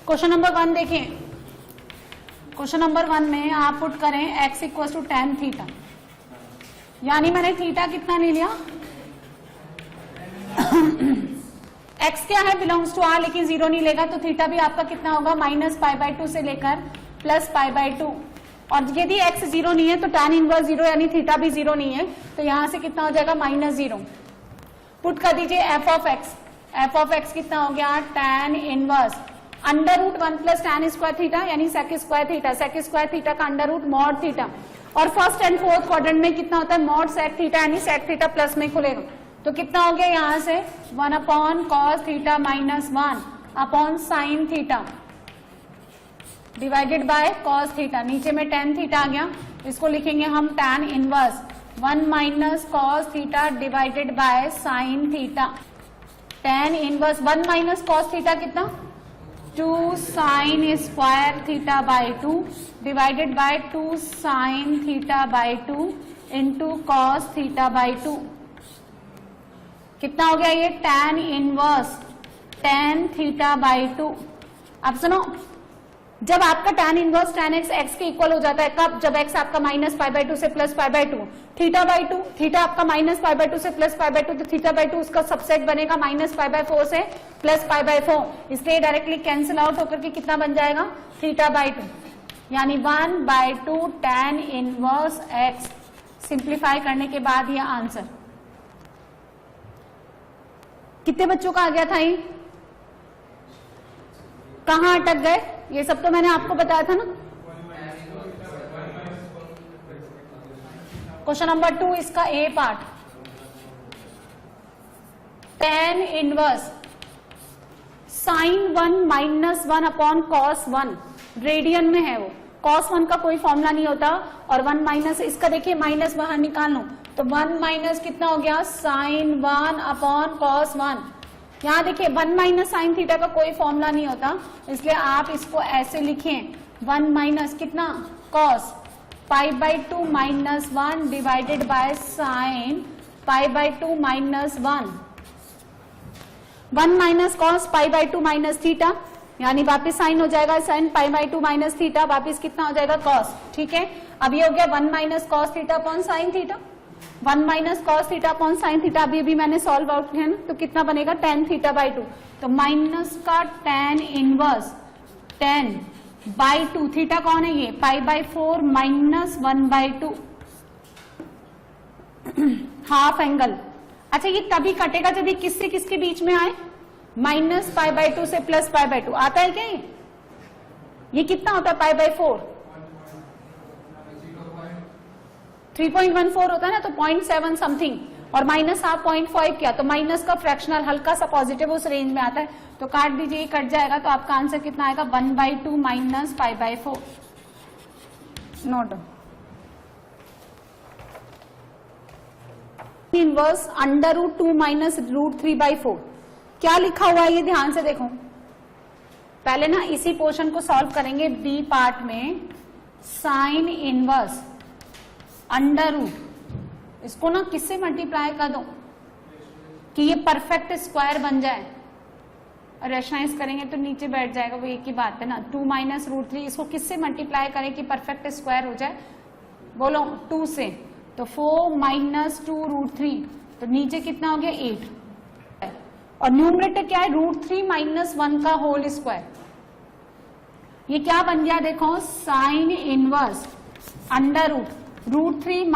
Question number 1 देखिए। Question number 1 में आप पुट करें x equal to tan theta, यानी मैंने थीटा कितना ले लिया x क्या है, बिलोंग्स टू r, लेकिन 0 नहीं लेगा तो थीटा भी आपका कितना होगा -π/2 से लेकर +π/2। और यदि x 0 नहीं है तो tan इनवर्स 0 यानी थीटा भी 0 नहीं है, तो यहां से कितना हो जाएगा -0। पुट कर दीजिए f ऑफ x कितना हो गया tan inverse √1 + tan square theta यानी sec square theta, sec square theta का √ mod थीटा। और फर्स्ट एंड फोर्थ क्वाड्रेंट में कितना होता है mod sec थीटा यानी sec थीटा प्लस में खुलेगा, तो कितना हो गया यहाँ से 1/cos theta -1 sin theta divided by cos theta. नीचे में tan थीटा आ गया, इसको लिखेंगे हम tan inverse 1 - cos theta divided by sin theta. tan inverse 1 - cos theta कितना 2 sin square theta by 2 divided by 2 sin theta by 2 into cos theta by 2। कितना हो गया ये tan inverse tan theta by 2। अब सुनो, जब आपका tan इनवर्स tan x के इक्वल हो जाता है कब, जब x आपका -π/2 से +π/2, थीटा बाय 2, थीटा आपका -π/2 से +π/2, तो थीटा बाय 2 उसका सबसेट बनेगा -π/4 से +π/4, इसलिए डायरेक्टली कैंसिल आउट होकर के कितना बन जाएगा थीटा बाय 2, यानी 1/2 tan इनवर्स x। सिंप्लीफाई करने के बाद ये आंसर। कितने बच्चों का आ गया था ये, कहां अटक गए, ये सब तो मैंने आपको बताया था ना। क्वेश्चन नंबर 2 इसका A part, tan inverse sin 1 - 1/cos 1, radian में है वो, cos 1 का कोई फॉर्मूला नहीं होता, और 1 - इसका देखिए माइनस बाहर निकाल लो तो 1 - कितना हो गया sin 1/cos 1। यहाँ देखिए 1 - sin थीटा का कोई फॉर्मूला नहीं होता, इसलिए आप इसको ऐसे लिखें 1 - कितना cos π/2 - 1 divided bye sin π/2 - 1 cos π/2 - theta, यानी वापिस साइन हो जाएगा sin π/2 - थीटा, वापिस कितना हो जाएगा cos। ठीक है, अब ये हो गया 1 - cos theta upon sin theta, 1 - cos theta upon sin theta. अभी मैंने सॉल्व आउट किया ना, तो कितना बनेगा tan थीटा बाय 2, तो माइनस का tan इनवर्स 10/2, थीटा कौन है ये π/4 - 1/2 हाफ एंगल। अच्छा ये तभी कटेगा जब ये किससे किसके बीच में आए, -π/2 से +π/2 आता है क्या ये कितना होता है π/4 3.14 होता है ना, तो 0.7 समथिंग, और -1/2 0.5 किया तो माइनस का फ्रैक्शनल हल्का सा पॉजिटिव उस रेंज में आता है, तो काट दीजिए, कट जाएगा, तो आपका आंसर कितना आएगा 1/2 - π/4। नोट इनवर्स √2 - √3/4 क्या लिखा हुआ है ये ध्यान से देखो। पहले ना इसी पोर्शन को सॉल्व करेंगे बी पार्ट में, साइन इनवर्स √, इसको ना किससे मल्टीप्लाई कर दो कि ये परफेक्ट स्क्वायर बन जाए, रेशनाइज करेंगे तो नीचे बैठ जाएगा, वो एक ही बात है ना। 2 - √3, इसको किससे मल्टीप्लाई करें कि परफेक्ट स्क्वायर हो जाए, बोलो 2 से, तो 4 - 2 √3, तो नीचे कितना हो गया 8, और न्यूमरेटर क्या है √3 - 1 का होल स्क्वायर। ये क्या बन गया देखो, साइन इनवर्स √√3 -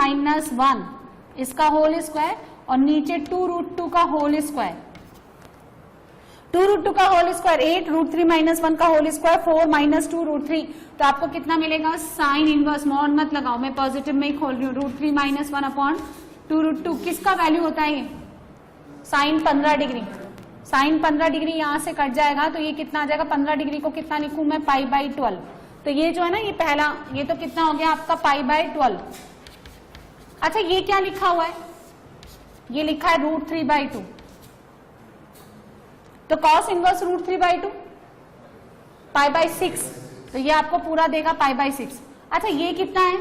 1 इसका होल स्क्वायर, और नीचे 2√2 का होल स्क्वायर, 2√2 का होल स्क्वायर 8, √3 - 1 का होल स्क्वायर 4 - 2 √3, तो आपको कितना मिलेगा साइन इनवर्स, मॉड मत लगाओ, मैं पॉजिटिव में ही खोल रही हूँ, √3 - 1 2√2 किसका वैल्यू होता है ये साइन 15 डिग्री, साइन 15 डिग्री यहां से कट जाएगा, तो ये कितना आ जाएगा 15 डिग्री को कितना लिखूं मैं π/12, तो ये जो है ना ये पहला, ये तो कितना हो गया आपका π/12। अच्छा ये क्या लिखा हुआ है, ये लिखा है √3/2, तो cos इनवर्स √3/2 π/6, तो ये आपको पूरा देगा π/6। अच्छा ये कितना है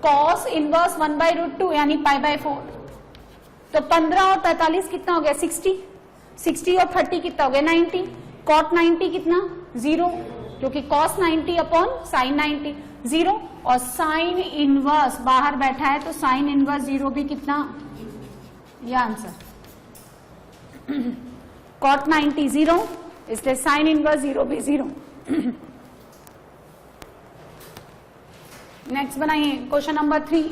cos इनवर्स 1/√2 यानी π/4, तो 15 और 43 कितना हो गया 60, 60 और 30 कितना हो गया 90, cot 90 कितना 0, क्योंकि cos 90 अपॉन sin 90 0, और साइन इनवर्स बाहर बैठा है तो साइन इनवर्स 0 भी कितना, ये आंसर cot 90 0, इसलिए साइन इनवर्स 0 भी 0। नेक्स्ट बनाइए question number 3।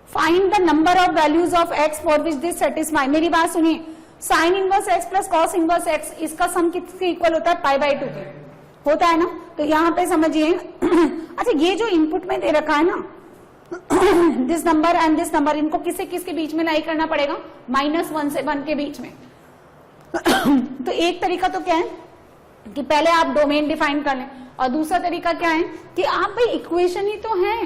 Find the number of values of x for which this satisfy. मेरी बात सुनिए, sign inverse x plus cos inverse x, इसका सम किसके इक्वल होता है, पाई बाई 2 के होता है ना। तो यहां पे समझिए अच्छा ये जो इनपुट में दे रखा है ना this number and this number, इनको किससे किसके बीच में लाई करना पड़ेगा, -1 से 1 के बीच में। तो एक तरीका तो क्या है कि पहले आप डोमेन डिफाइन कर लें, और दूसरा तरीका क्या है कि आप भाई इक्वेशन ही तो है,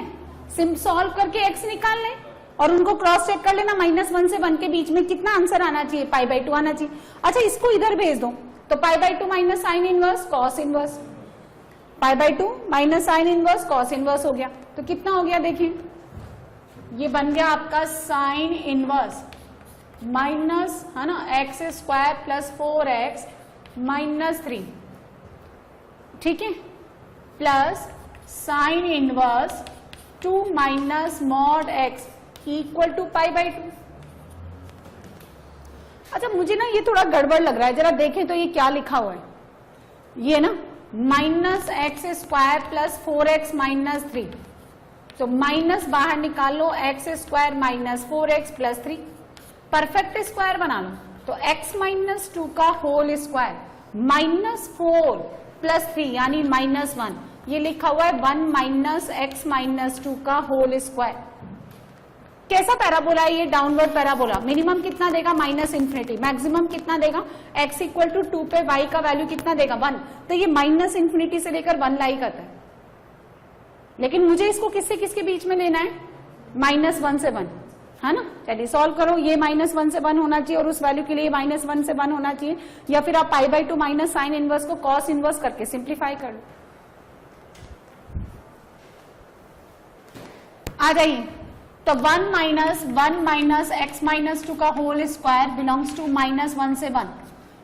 सिम सॉल्व करके x निकाल लें और उनको क्रॉस चेक कर लेना, -1 से 1 के बीच में कितना आंसर आना चाहिए, पाई बाई 2 आना चाहिए। अच्छा इसको इधर भेज दो, तो पाई by 2 minus sine inverse cos inverse, pi by 2 minus sine inverse cos inverse हो गया। तो कितना हो गया देखिए, ये बन गया आपका साइन इनवर्स माइनस, है ना, x square plus 4x minus 3, ठीक है, plus sine inverse 2 minus mod x equal to pi by 2। अच्छा मुझे ना ये थोड़ा गड़बड़ लग रहा है, जरा देखें तो ये क्या लिखा हुआ है, ये ना minus x square plus 4x minus 3, तो माइनस बाहर निकाल लो, x square minus 4x plus 3, perfect square बना लो, तो x माइनस 2 का होल स्क्वायर माइनस 4 प्लस 3 यानी -1, ये लिखा हुआ है 1 माइनस एक्स माइनस 2 का होल स्क्वायर। कैसा पैराबोला है ये, डाउनवर्ड पैराबोला। मिनिमम कितना देगा, -∞, मैक्सिमम कितना देगा, x इक्वल टू 2 पे y का वैल्यू कितना देगा, 1। तो ये -∞ से लेकर 1 लाई करता है, लेकिन मुझे इसको किससे किसके बीच में लेना है, -1 से 1, है ना। चलिए सॉल्व करो, ये -1 से 1 होना चाहिए और उस वैल्यू के लिए -1 से 1 होना चाहिए, या फिर आप पाई बाई 2 माइनस साइन इनवर्स को कॉस इनवर्स करके सिंप्लीफाई कर लो। आ जाइए, तो 1 माइनस एक्स माइनस 2 का होल स्क्वायर बिलोंग्स टू -1 से 1,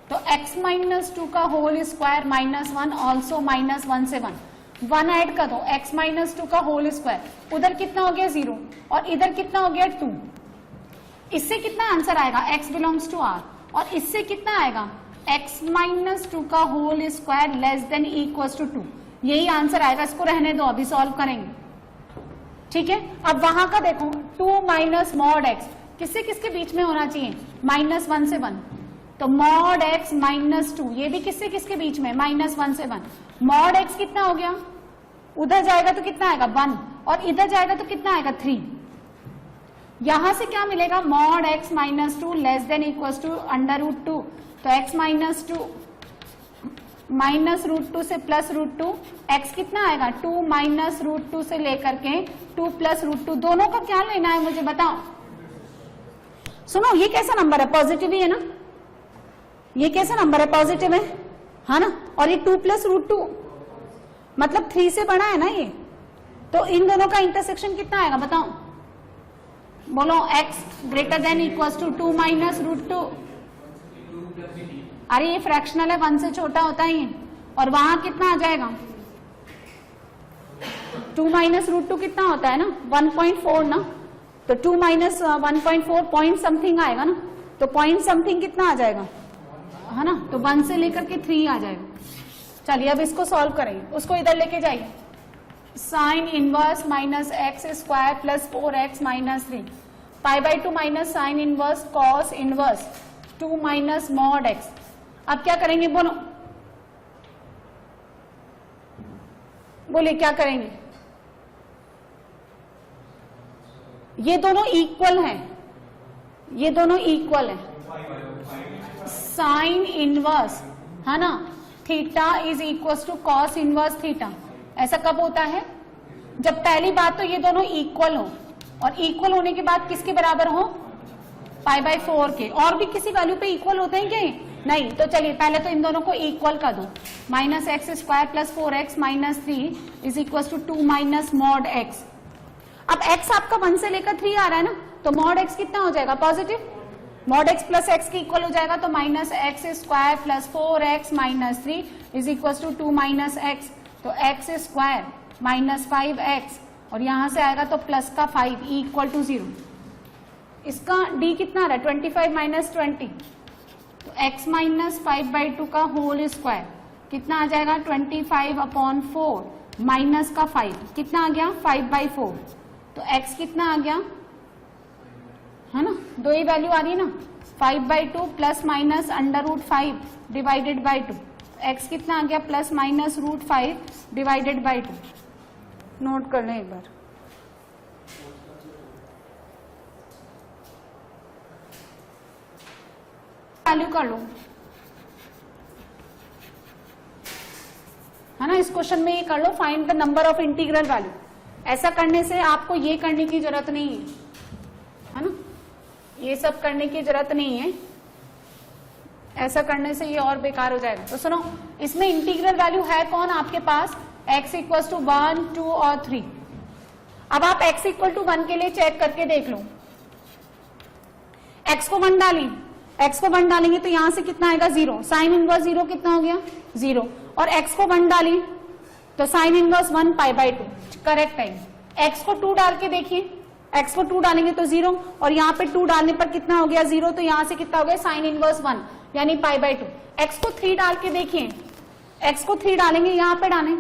तो x माइनस 2 का होल स्क्वायर -1 ऑल्सो -1 से 1, 1 ऐड कर दो, x माइनस 2 का होल स्क्वायर, उधर कितना हो गया 0 और इधर कितना हो गया 2, इससे कितना आंसर आएगा, x बिलोंग्स टू r, और इससे कितना आएगा, x माइनस 2 का whole square less than equals to 2, यही आंसर आएगा। इसको रहने दो, अभी सॉल्व करेंगे, ठीक है। अब वहां का देखो, 2 माइनस मॉड x किससे किसके बीच में होना चाहिए, -1 से 1, तो मॉड x माइनस 2 ये भी किससे किसके बीच में, -1 से 1, मॉड x कितना हो गया, उधर जाएगा तो कितना आएगा 1, और इधर जाएगा तो कितना आएगा 3, यहां से क्या मिलेगा, mod x minus 2 less than equals to √2, तो x माइनस 2 माइनस √2 से प्लस √2, x कितना आएगा 2 माइनस √2 से लेकर के 2 प्लस √2, दोनों का क्या लेना है मुझे बताओ। सुनो ये कैसा नंबर है, पॉजिटिव ही है ना, ये कैसा नंबर है, पॉजिटिव है ना, और ये 2 प्लस √2 मतलब 3 से बड़ा है ना ये, तो इन दोनों का इंटरसेक्शन कितना आएगा बताओ, बोलो, x greater than equals to 2 minus √2, अरे ये फ्रैक्शनल है, 1 से छोटा होता है ये, और वहां कितना आ जाएगा, 2 माइनस √2 कितना होता है ना 1.4 ना, तो 2 माइनस 1.4 पॉइंट समथिंग आएगा ना, तो पॉइंट समथिंग कितना आ जाएगा, है ना, तो 1 से लेकर के 3 आ जाएगा। चलिए अब इसको सॉल्व करेंगे, उसको इधर लेके जाइए, sine inverse minus x square plus 4x minus 3, pi by 2 minus sine inverse cos inverse 2 minus mod x। अब क्या करेंगे, बोलो बोले क्या करेंगे, ये दोनों इक्वल हैं, ये दोनों इक्वल हैं, साइन इनवर्स है ना theta is equal to cos inverse theta. ऐसा कब होता है, जब पहली बात तो ये दोनों इक्वल हो, और इक्वल होने के बाद किसके बराबर हो, पाई बाई 4 के। और भी किसी वैल्यू पे इक्वल होते हैं क्या, नहीं। तो चलिए पहले तो इन दोनों को इक्वल कर दो, minus x square plus 4x minus 3 is equal to 2 minus mod x। अब x आपका 1 से लेकर 3 आ रहा है ना, तो मॉड x कितना हो जाएगा, positive, mod x plus x के इक्वल हो जाएगा तो minus x square plus 4x minus 3 is equal to 2 minus x, तो एक्स स्क्वायर माइनस 5x और यहां से आएगा तो प्लस का 5 इक्वल टू 0। इसका d कितना आ रहा है 25 माइनस 20, तो x माइनस 5/2 का होल स्क्वायर कितना आ जाएगा 25/4 माइनस का 5 कितना आ गया 5/4, तो x कितना आ गया है ना, दो ही वैल्यू आ रही है ना 5/2 plus minus √5 divided by 2, x कितना आ गया plus minus √5 divided by 2। Note कर लें एक बार। वैल्यू कर लो है ना, इस क्वेश्चन में ये कर लो find the number of integral value. ऐसा करने से आपको ये करने की जरूरत नहीं है ना, ये सब करने की जरूरत नहीं है, ऐसा करने से ये और बेकार हो जाएगा। तो सुनो, इसमें इंटीग्रल वैल्यू है कौन आपके पास, x इक्वल टू 1, 2 और 3। अब आप x इक्वल टू 1 के लिए चेक करके देख लो, x को 1 डाली, x को 1 डालेंगे तो यहां से कितना आएगा 0, साइन इनवर्स 0 कितना हो गया 0, और x को 1 डाली तो साइन इनवर्स 1 π/2 करेक्ट है। x को 2 डाल के देखिए, x को 2 डालेंगे तो 0 और यहाँ पे 2 डालने पर कितना हो गया 0, तो यहाँ से कितना हो गया साइन इनवर्स 1 यानी π/2। x को 3 डाल के देखिए, x को 3 डालेंगे यहाँ पे डालें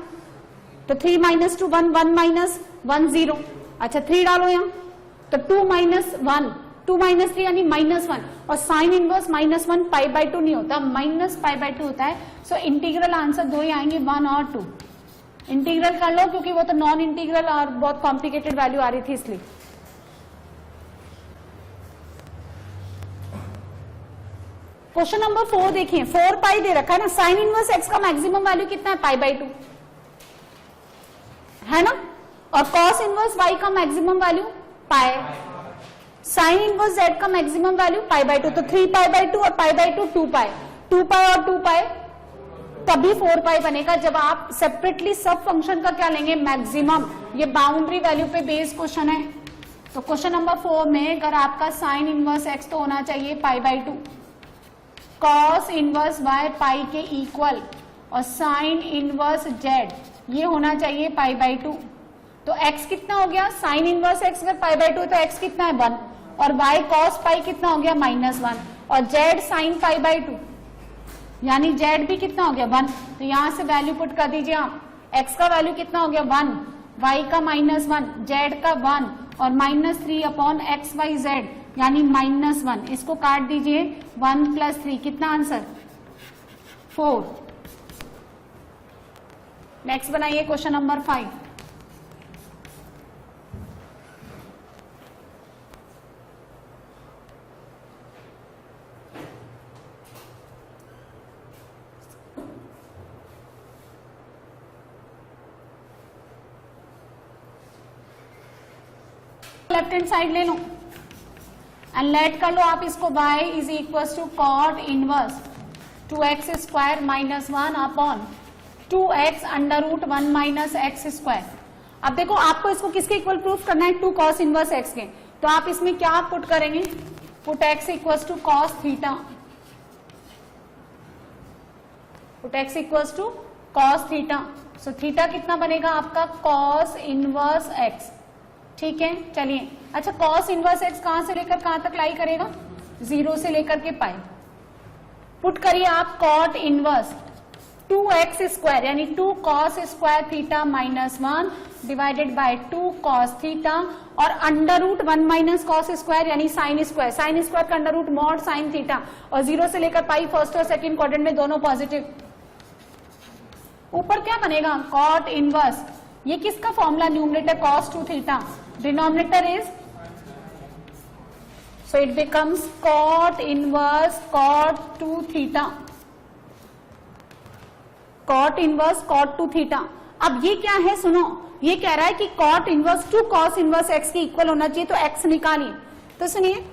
तो 3 माइनस 2 1, 1 माइनस 1 0, अच्छा 3 डालो यहाँ तो 2 माइनस 1, 2 माइनस 3 यानी -1, और साइन इनवर्स -1 π/2 नहीं होता, माइनस π/2 होता है। सो इंटीग्रल आंसर दो ही आएंगे 1 और 2। इंटीग्रल कर लो क्योंकि वो तो नॉन इंटीग्रल और बहुत कॉम्प्लिकेटेड वैल्यू आ रही थी इसलिए। क्वेश्चन नंबर 4 देखिए, 4 पाई दे रखा है ना, साइन इनवर्स x का मैक्सिमम वैल्यू कितना है π/2 है ना, और कॉस इनवर्स y का maximum value pi, sine inverse z का मैक्सिमम वैल्यू π/2, तो 3 π/2 और π/2 2 पाई, 2 पाई और 2 पाई तभी 4 पाई बनेगा जब आप सेपरेटली सब फंक्शन का क्या लेंगे मैक्सिमम। ये बाउंड्री वैल्यू पे बेस्ड क्वेश्चन है। तो क्वेश्चन नंबर 4 में अगर आपका साइन इनवर्स x तो होना चाहिए π/2, कॉस इनवर्स y पाई के इक्वल, और साइन इनवर्स z ये होना चाहिए π/2। तो x कितना हो गया, साइन इनवर्स x अगर π/2 तो x कितना है 1, और y कॉस पाई कितना हो गया -1, और z साइन π/2 यानी z भी कितना हो गया 1। तो यहां से वैल्यू पुट कर दीजिए आप, x का वैल्यू कितना हो गया 1, y का -1, z का 1 और -3/xyz यानी -1। इसको काट दीजिए 1 + 3 कितना आंसर 4। नेक्स्ट बनाइए question number 5। Left hand side ले लो एंड लेट कर लो आप इसको, y is equal to cot inverse 2x square -1 upon 2x √1 minus x square. अब देखो आपको इसको किसके इक्वल प्रूफ करना है, 2 cos इनवर्स x के। तो आप इसमें क्या पुट करेंगे, put x equal to cos theta, put x equal to cos theta. So theta कितना बनेगा आपका cos इनवर्स x, ठीक है। चलिए अच्छा, cos इनवर्स x कहां से लेकर कहां तक लाई करेगा, 0 से लेकर के पाई। पुट करिए आप cot इनवर्स 2x स्क्वायर यानी 2 cos square theta -1 divided by 2 cos theta, और √1 माइनस cos स्क्वायर यानी साइन स्क्वायर, साइन स्क्वायर का under root mod sine theta, और 0 से लेकर पाई फर्स्ट और सेकंड क्वाड्रेंट में दोनों पॉजिटिव। ऊपर क्या बनेगा cot इनवर्स, ये किसका formula, numerator cos 2 theta, denominator is, so it becomes cot inverse cot 2 theta, cot inverse cot 2 theta. अब ये क्या है, सुनो, ये कह रहा है कि cot inverse 2 cos inverse x के इक्वल होना चाहिए, तो x निकालिए। तो सुनिए,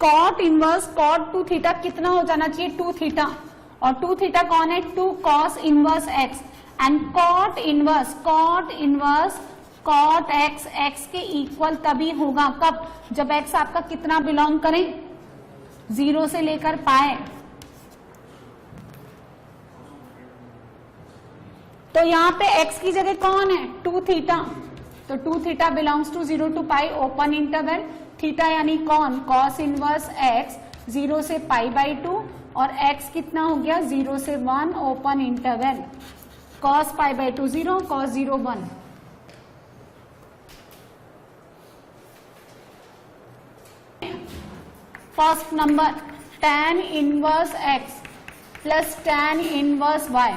cot इनवर्स cot 2 थीटा कितना हो जाना चाहिए 2 थीटा, और 2 थीटा कौन है 2 cos inverse x, and cot inverse cot x के इक्वल तभी होगा कब, जब x आपका कितना बिलोंग करे 0 से लेकर पाए, तो यहाँ पे x की जगह कौन है, 2 थीटा, तो 2 theta belongs to 0 to pi open interval, theta यानी कौन, cos इनवर्स x 0 से पाई बाई 2 और x कितना हो गया 0 से 1 open interval, cos pi by 2 0, cos 0 1। First number tan inverse x plus tan inverse y,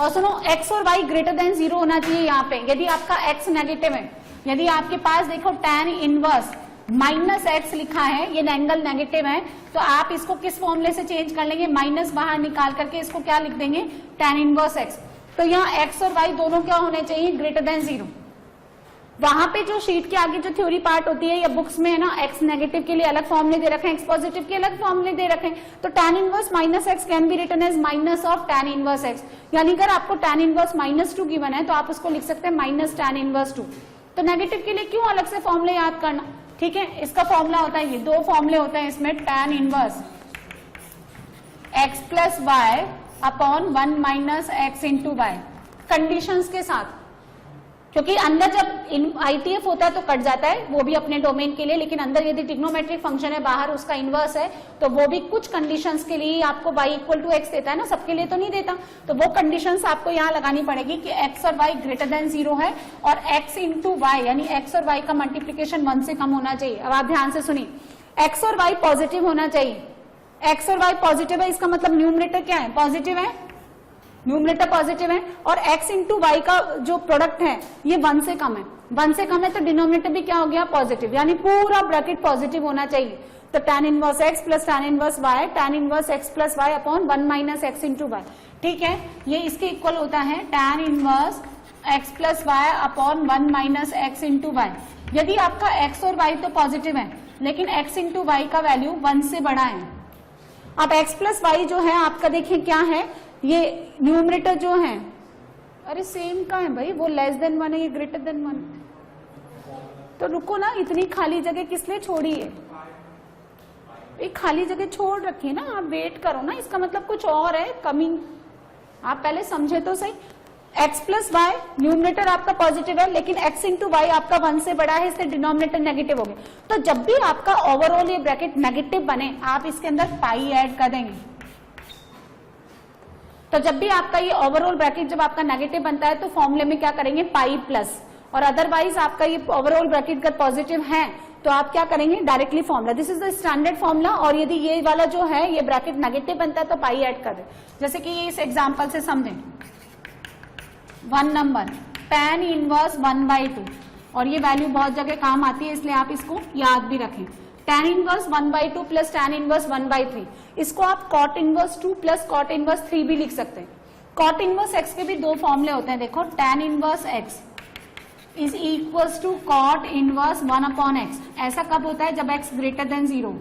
और सुनो x और y ग्रेटर देन 0 होना चाहिए यहाँ पे। यदि आपका x नेगेटिव है, यदि आपके पास देखो tan इनवर्स माइनस x लिखा है, ये एंगल नेगेटिव है, तो आप इसको किस फॉर्मूले से चेंज कर लेंगे, माइनस बाहर निकाल करके इसको क्या लिख देंगे, tan इनवर्स x। तो यहाँ x और y दोनों क्या होने चाहिए, ग्रेटर देन 0। वहां पे जो शीट के आगे जो थ्योरी पार्ट होती है या बुक्स में है ना, x नेगेटिव के लिए अलग फॉर्मूले दे रखे हैं, x पॉजिटिव के अलग फॉर्मूले दे रखे हैं, तो tan inverse minus x can be written as minus of tan inverse x। यानी अगर आपको tan इनवर्स -2 गिवन है तो आप उसको लिख सकते हैं माइनस tan इनवर्स 2। तो नेगेटिव के लिए क्यों अलग से फॉर्मूले याद करना, ठीक है। इसका फॉर्मूला होता है, ये 2 फॉर्मूले होते हैं इसमें, tan inverse x plus y upon 1 minus x into y, conditions के साथ, क्योंकि अंदर जब आईटीएफ होता है तो कट जाता है, वो भी अपने डोमेन के लिए, लेकिन अंदर यदि ट्रिग्नोमेट्रिक फंक्शन है, बाहर उसका इनवर्स है, तो वो भी कुछ कंडीशंस के लिए आपको y इक्वल टू x देता है ना, सबके लिए तो नहीं देता। तो वो कंडीशंस आपको यहाँ लगानी पड़ेगी कि x और y ग्रेटर देन 0 है और x इंटू वाई यानी x और y का मल्टीप्लीकेशन 1 से कम होना चाहिए। अब आप ध्यान से सुनिए, x और y पॉजिटिव होना चाहिए, x और y पॉजिटिव है, इसका मतलब न्यूमरेटर क्या है, पॉजिटिव है, न्यूमरेटर पॉजिटिव है, और x इंटू वाई का जो प्रोडक्ट है ये 1 से कम है, 1 से कम है तो डिनोमिनेटर भी क्या हो गया, पॉजिटिव, यानी पूरा ब्रैकेट पॉजिटिव होना चाहिए। तो tan inverse x plus tan inverse y, tan inverse x plus y upon 1 minus x into y, ठीक है, ये इसके इक्वल होता है tan inverse x plus y upon 1 minus x into y. यदि आपका x और y तो पॉजिटिव है, लेकिन x इंटू वाई का वैल्यू 1 से बड़ा है। अब x प्लस वाई जो है आपका देखिए क्या है, ये न्यूमरेटर जो है, अरे सेम का है भाई, वो लेस देन 1 है, ये ग्रेटर देन 1। तो रुको ना, इतनी खाली जगह किस लिए छोड़ी है, एक खाली जगह छोड़ रखी है ना, आप वेट करो ना, इसका मतलब कुछ और है कमिंग, आप पहले समझे तो सही। x प्लस वाई न्यूमरेटर आपका पॉजिटिव है, लेकिन x इंटू वाई आपका 1 से बड़ा है, इसलिए डिनोमिनेटर नेगेटिव हो गया। तो जब भी आपका ओवरऑल ये ब्रैकेट नेगेटिव बने, आप इसके अंदर पाई ऐड कर देंगे। तो जब भी आपका ये ओवरऑल ब्रैकेट जब आपका नेगेटिव बनता है तो फॉर्मूले में क्या करेंगे, पाई प्लस, और अदरवाइज आपका ये ओवरऑल ब्रैकेट अगर पॉजिटिव है तो आप क्या करेंगे, directly formula, this is the standard formula. और यदि ये वाला जो है ये ब्रैकेट नेगेटिव बनता है तो पाई ऐड कर दे। जैसे कि ये इस एग्जाम्पल से समझें, 1 नंबर tan इनवर्स 1/2, और ये वैल्यू बहुत जगह काम आती है, इसलिए आप इसको याद भी रखें। tan inverse 1/2 plus tan inverse 1/3, इसको आप cot inverse 2 plus cot inverse 3 भी लिख सकते हैं। cot इनवर्स x के भी 2 फॉर्मूले होते हैं, देखो, tan inverse x is equals to cot inverse 1 upon x। ऐसा कब होता है, जब x ग्रेटर देन 0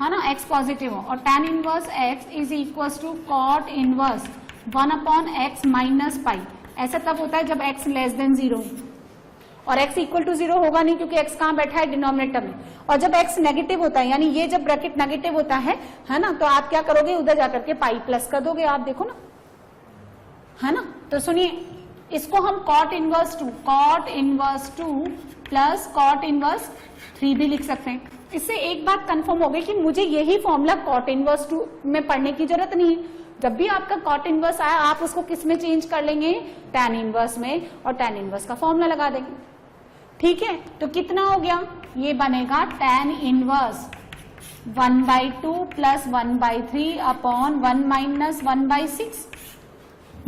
है ना, x पॉजिटिव हो। और tan inverse x is equals to cot inverse 1 upon x minus pi, ऐसा तब होता है जब x लेस देन 0, और x इक्वल टू 0 होगा नहीं, क्योंकि x कहाँ बैठा है, डिनोमिनेटर में। और जब x नेगेटिव होता है, यानी ये जब ब्रैकेट नेगेटिव होता है ना, तो आप क्या करोगे, उधर जाकर के पाई प्लस कर दोगे, आप देखो ना, है ना। तो सुनिए, इसको हम cot inverse 2 plus cot inverse 3 भी लिख सकते हैं। इससे एक बात कंफर्म हो गई कि मुझे यही फॉर्मूला cot इनवर्स 2 में पढ़ने की जरूरत नहीं है। जब भी आपका cot इनवर्स आया, आप उसको किस में चेंज कर लेंगे, tan इनवर्स में, और tan इनवर्स का फॉर्मूला लगा देंगे, ठीक है। तो कितना हो गया, ये बनेगा tan inverse 1/2 plus 1/3 upon 1 minus 1/6।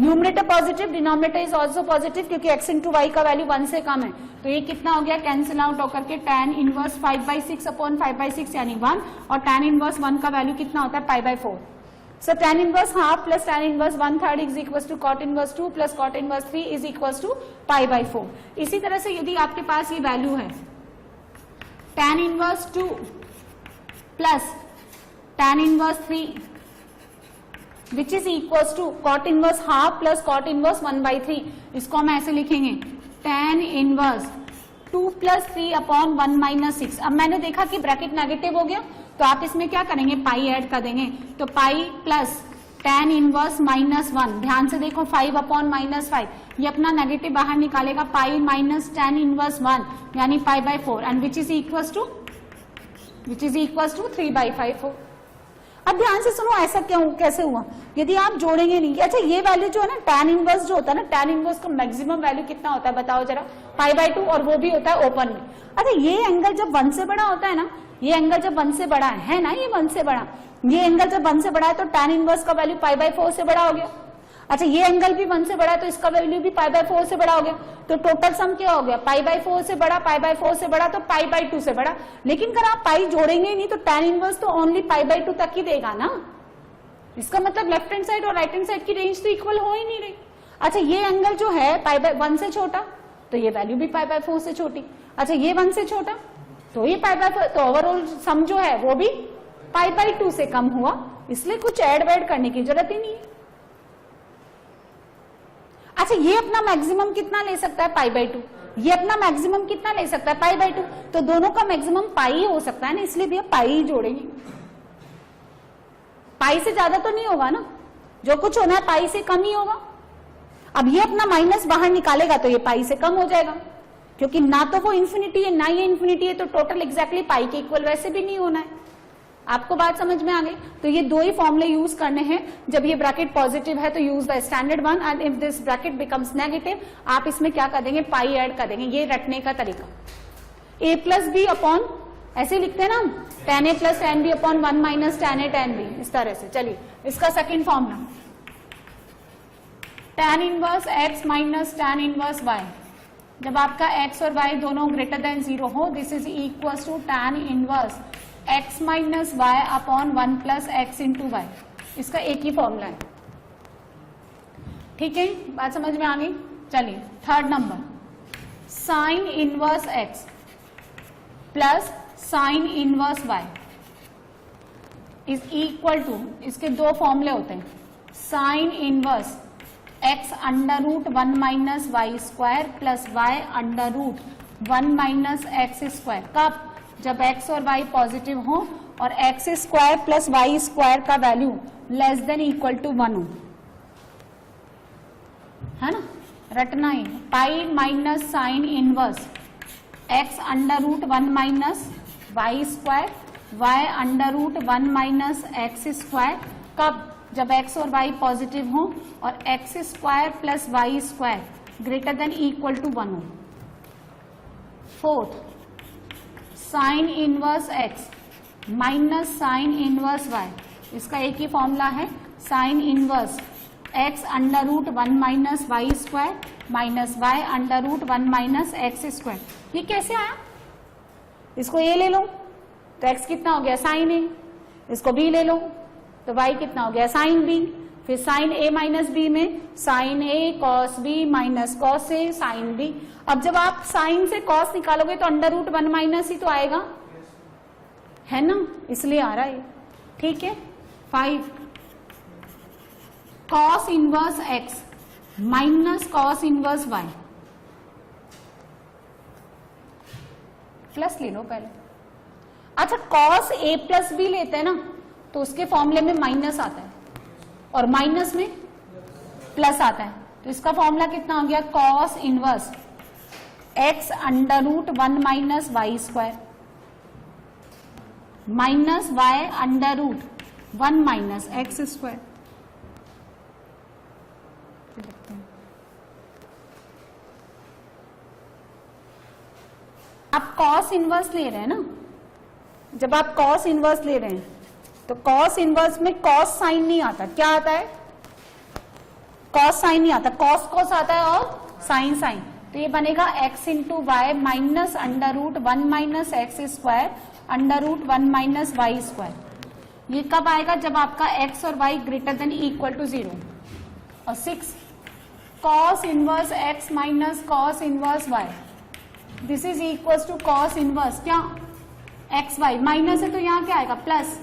Numerator positive, denominator is also positive, क्योंकि x इंटू वाई का वैल्यू 1 से कम है। तो ये कितना हो गया, कैंसिल आउट होकर के tan इनवर्स 5/6 अपॉन 5/6 यानी 1, और tan इनवर्स 1 का वैल्यू कितना होता है, π/4। So tan inverse half plus tan inverse 1/3 is equals to cot inverse 2 plus cot inverse 3 is equals to π/4। इसी तरह से यदि आपके पास ये वैल्यू है tan inverse 2 plus tan inverse 3 which is equals to cot inverse half plus cot inverse 1/3, इसको हम ऐसे लिखेंगे tan inverse 2 plus 3 upon 1 minus 6। अब मैंने देखा कि ब्रैकेट नेगेटिव हो गया, तो आप इसमें क्या करेंगे, पाई ऐड कर देंगे, तो पाई प्लस tan इनवर्स माइनस 1, ध्यान से देखो 5 अपॉन माइनस 5, ये अपना नेगेटिव बाहर निकालेगा, पाई माइनस tan इनवर्स 1 यानी pi by 4 and which is equals to 3/5। अब ध्यान से सुनो, ऐसा क्यों कैसे हुआ, यदि आप जोड़ेंगे नहीं, अच्छा ये वैल्यू जो है ना tan इनवर्स जो होता है ना, tan इनवर्स का मैक्सिमम वैल्यू कितना होता है बताओ जरा, π/2, और वो भी होता है ओपन में। अच्छा ये एंगल जब 1 से बड़ा होता है ना, ये एंगल जब 1 से बड़ा है ना, ये 1 से बड़ा, ये एंगल जब 1 से बड़ा है तो tan इनवर्स का वैल्यू π/4 से बड़ा हो गया। अच्छा ये एंगल भी 1 से बड़ा है तो इसका वैल्यू भी π/4 से बड़ा हो गया, तो टोटल सम क्या हो गया, π/4 से बड़ा, π/4 से बड़ा तो π/2 से बड़ा। लेकिन अगर आप पाई जोड़ेंगे नहीं तो tan इनवर्स तो ओनली π/2 तक ही देगा ना, इसका मतलब लेफ्ट हैंड साइड और राइट हैंड साइड की रेंज तो इक्वल हो ही नहीं रही। अच्छा ये एंगल जो है π/1 से छोटा तो ये वैल्यू भी π/4 से छोटी, अच्छा ये 1 से छोटा तो ये π/4, तो ओवरऑल सम जो है वो भी π/2 से कम हुआ, इसलिए कुछ ऐड वैड करने की जरूरत ही नहीं है। अच्छा ये अपना मैक्सिमम कितना ले सकता है, π/2, ये अपना मैक्सिमम कितना ले सकता है, π/2, तो दोनों का मैक्सिमम पाई हो सकता है ना, इसलिए भैया पाई ही जोड़ेंगे, पाई से ज्यादा तो नहीं होगा ना, जो कुछ होना है पाई से कम ही होगा। अब ये अपना माइनस बाहर निकालेगा तो ये पाई से कम हो जाएगा, क्योंकि ना तो वो इन्फिनिटी है ना ये इन्फिनिटी है, तो टोटल एग्जैक्टली पाई के इक्वल वैसे भी नहीं होना है। आपको बात समझ में आ गई, तो ये दो ही फॉर्मूले यूज करने हैं, जब ये ब्रैकेट पॉजिटिव है तो use the standard one, and if this bracket becomes negative आप इसमें क्या कर देंगे, पाई ऐड कर देंगे। ये रटने का तरीका, a प्लस बी अपॉन, ऐसे लिखते हैं ना हम, tan a plus tan b upon 1 minus tan a tan b, इस तरह से। चलिए इसका second formula, tan inverse x minus tan inverse y, जब आपका x और y दोनों ग्रेटर देन 0 हो, this is equal to tan inverse x minus y upon 1 plus x into y, इसका एक ही फॉर्मूला है। ठीक है, बात समझ में आ गई। चलिए third number, sine inverse x plus sine inverse y is equal to, इसके दो फॉर्मूले होते हैं, sine inverse x under root 1 minus y square plus y under root 1 minus x square. कब, जब x और y पॉजिटिव हो और x square plus y square का value less than equal to 1 हो, है ना, रटना ही, pi minus sine inverse x under root 1 minus y square y under root 1 minus x square. कब, जब x और y पॉजिटिव हो और x square plus y square greater than equal to 1 हो। Fourth, sine inverse x minus sine inverse y, इसका एक ही formula है, sine inverse x under root 1 minus y square minus y under root 1 minus x square. ये कैसे आया, इसको a ले लो तो x कितना हो गया साइन a, इसको b ले लो तो y कितना हो गया साइन b, फिर साइन a माइनस b में sine a cos b minus cos a sine b। अब जब आप साइन से कॉस निकालोगे तो अंडर रूट 1 माइनस ही तो आएगा, है ना, इसलिए आ रहा है। ठीक है, 5, cos inverse x minus cos inverse y, plus ले लो पहले। अच्छा कॉस a प्लस b लेते हैं ना तो उसके फॉर्मूले में माइनस आता है और माइनस में प्लस आता है, तो इसका फॉर्मूला कितना हो गया, cos inverse x under root 1 minus y square minus y under root 1 minus x square. आप कॉस इनवर्स ले रहे हैं ना, जब आप कॉस इनवर्स ले रहे हैं तो कॉस इनवर्स में कॉस साइन नहीं आता, क्या आता है, कॉस साइन नहीं आता, कॉस कॉस आता है और साइन साइन, तो ये बनेगा x into y minus under root 1 minus x square under root 1 minus y square. ये कब आएगा, जब आपका x और y greater than equal to 0। और 6, cos inverse x minus cos inverse y, this is equal to cos inverse क्या, x y, minus है तो यहाँ क्या आएगा plus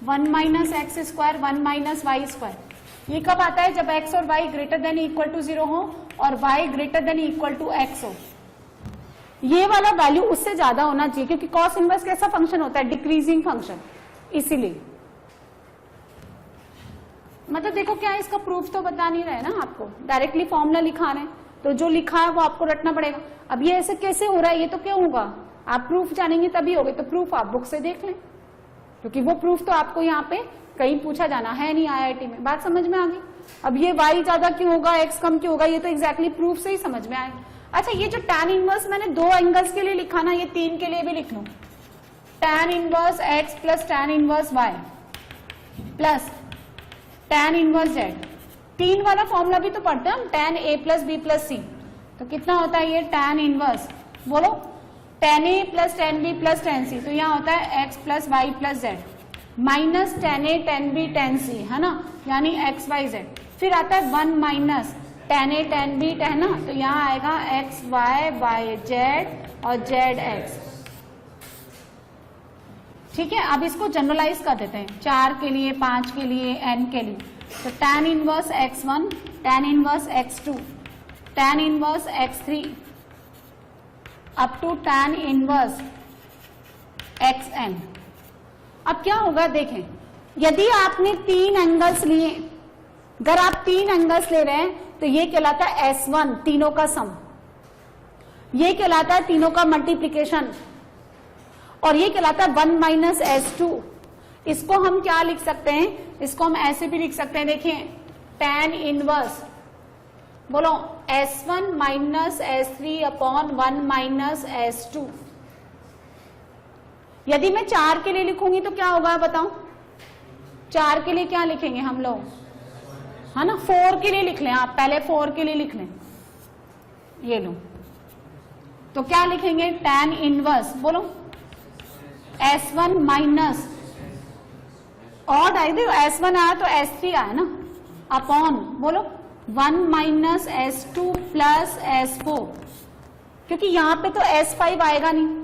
1 minus x square 1 minus y square. ये कब आता है, जब x और y greater than equal to 0 हो और y greater than equal to x हो। ये वाला वैल्यू उससे ज्यादा होना चाहिए, क्योंकि कॉस इनवर्स कैसा फंक्शन होता है, डिक्रीजिंग फंक्शन, इसीलिए मतलब देखो क्या है, इसका प्रूफ तो बता नहीं रहे ना आपको, डायरेक्टली फॉर्मूला लिखा रहे हैं, तो जो लिखा है वो आपको रटना पड़ेगा। अब ये ऐसे कैसे हो रहा है, ये तो क्यों होगा, आप प्रूफ जानेंगे तभी होगा, तो प्रूफ आप बुक से देख लें, क्योंकि वो प्रूफ तो आपको यहाँ पे कहीं पूछा जाना है नहीं IIT में। बात समझ में आ गई। अब ये y ज्यादा क्यों होगा, x कम क्यों होगा, ये तो एग्जैक्टली प्रूफ से ही समझ में आएगा। अच्छा, ये जो tan इनवर्स मैंने 2 एंगल्स के लिए लिखा ना, ये 3 के लिए भी लिख लूं, tan inverse x plus tan inverse y plus tan inverse z, 3 वाला फॉर्मूला भी तो पढ़ते हैं हम, tan a plus b plus c, तो कितना होता है ये tan इनवर्स, बोलो tan a plus tan b plus tan c, तो यहाँ होता है x plus y plus z minus tan a tan b tan c, है ना, यानी x y z, फिर आता है 1 minus tan a tan b है ना, तो यहाँ आएगा x y y z और z x। ठीक है, अब इसको जनरलाइज कर देते हैं 4 के लिए, 5 के लिए, n के लिए, तो tan inverse x1, tan inverse x2, tan inverse x3 up to tan inverse xn। अब क्या होगा देखें, यदि आपने 3 एंगल्स लिए, अगर आप 3 एंगल्स ले रहे हैं तो ये कहलाता है S1 तीनों का सम, ये कहलाता है तीनों का मल्टीप्लीकेशन, और ये कहलाता है 1 माइनस S2। इसको हम क्या लिख सकते हैं, इसको हम ऐसे भी लिख सकते हैं, देखिए tan इनवर्स, बोलो S1 minus S3 upon 1 minus S2। यदि मैं 4 के लिए लिखूंगी तो क्या होगा बताओ, 4 के लिए क्या लिखेंगे हम लोग, है ना, 4 के लिए लिख लें, आप पहले 4 के लिए लिख लें, ये लो, तो क्या लिखेंगे tan इनवर्स, बोलो S1 माइनस, और S1 आया तो S3 आया ना, अपॉन बोलो 1 माइनस S2 प्लस S4, क्योंकि यहां पे तो S5 आएगा नहीं,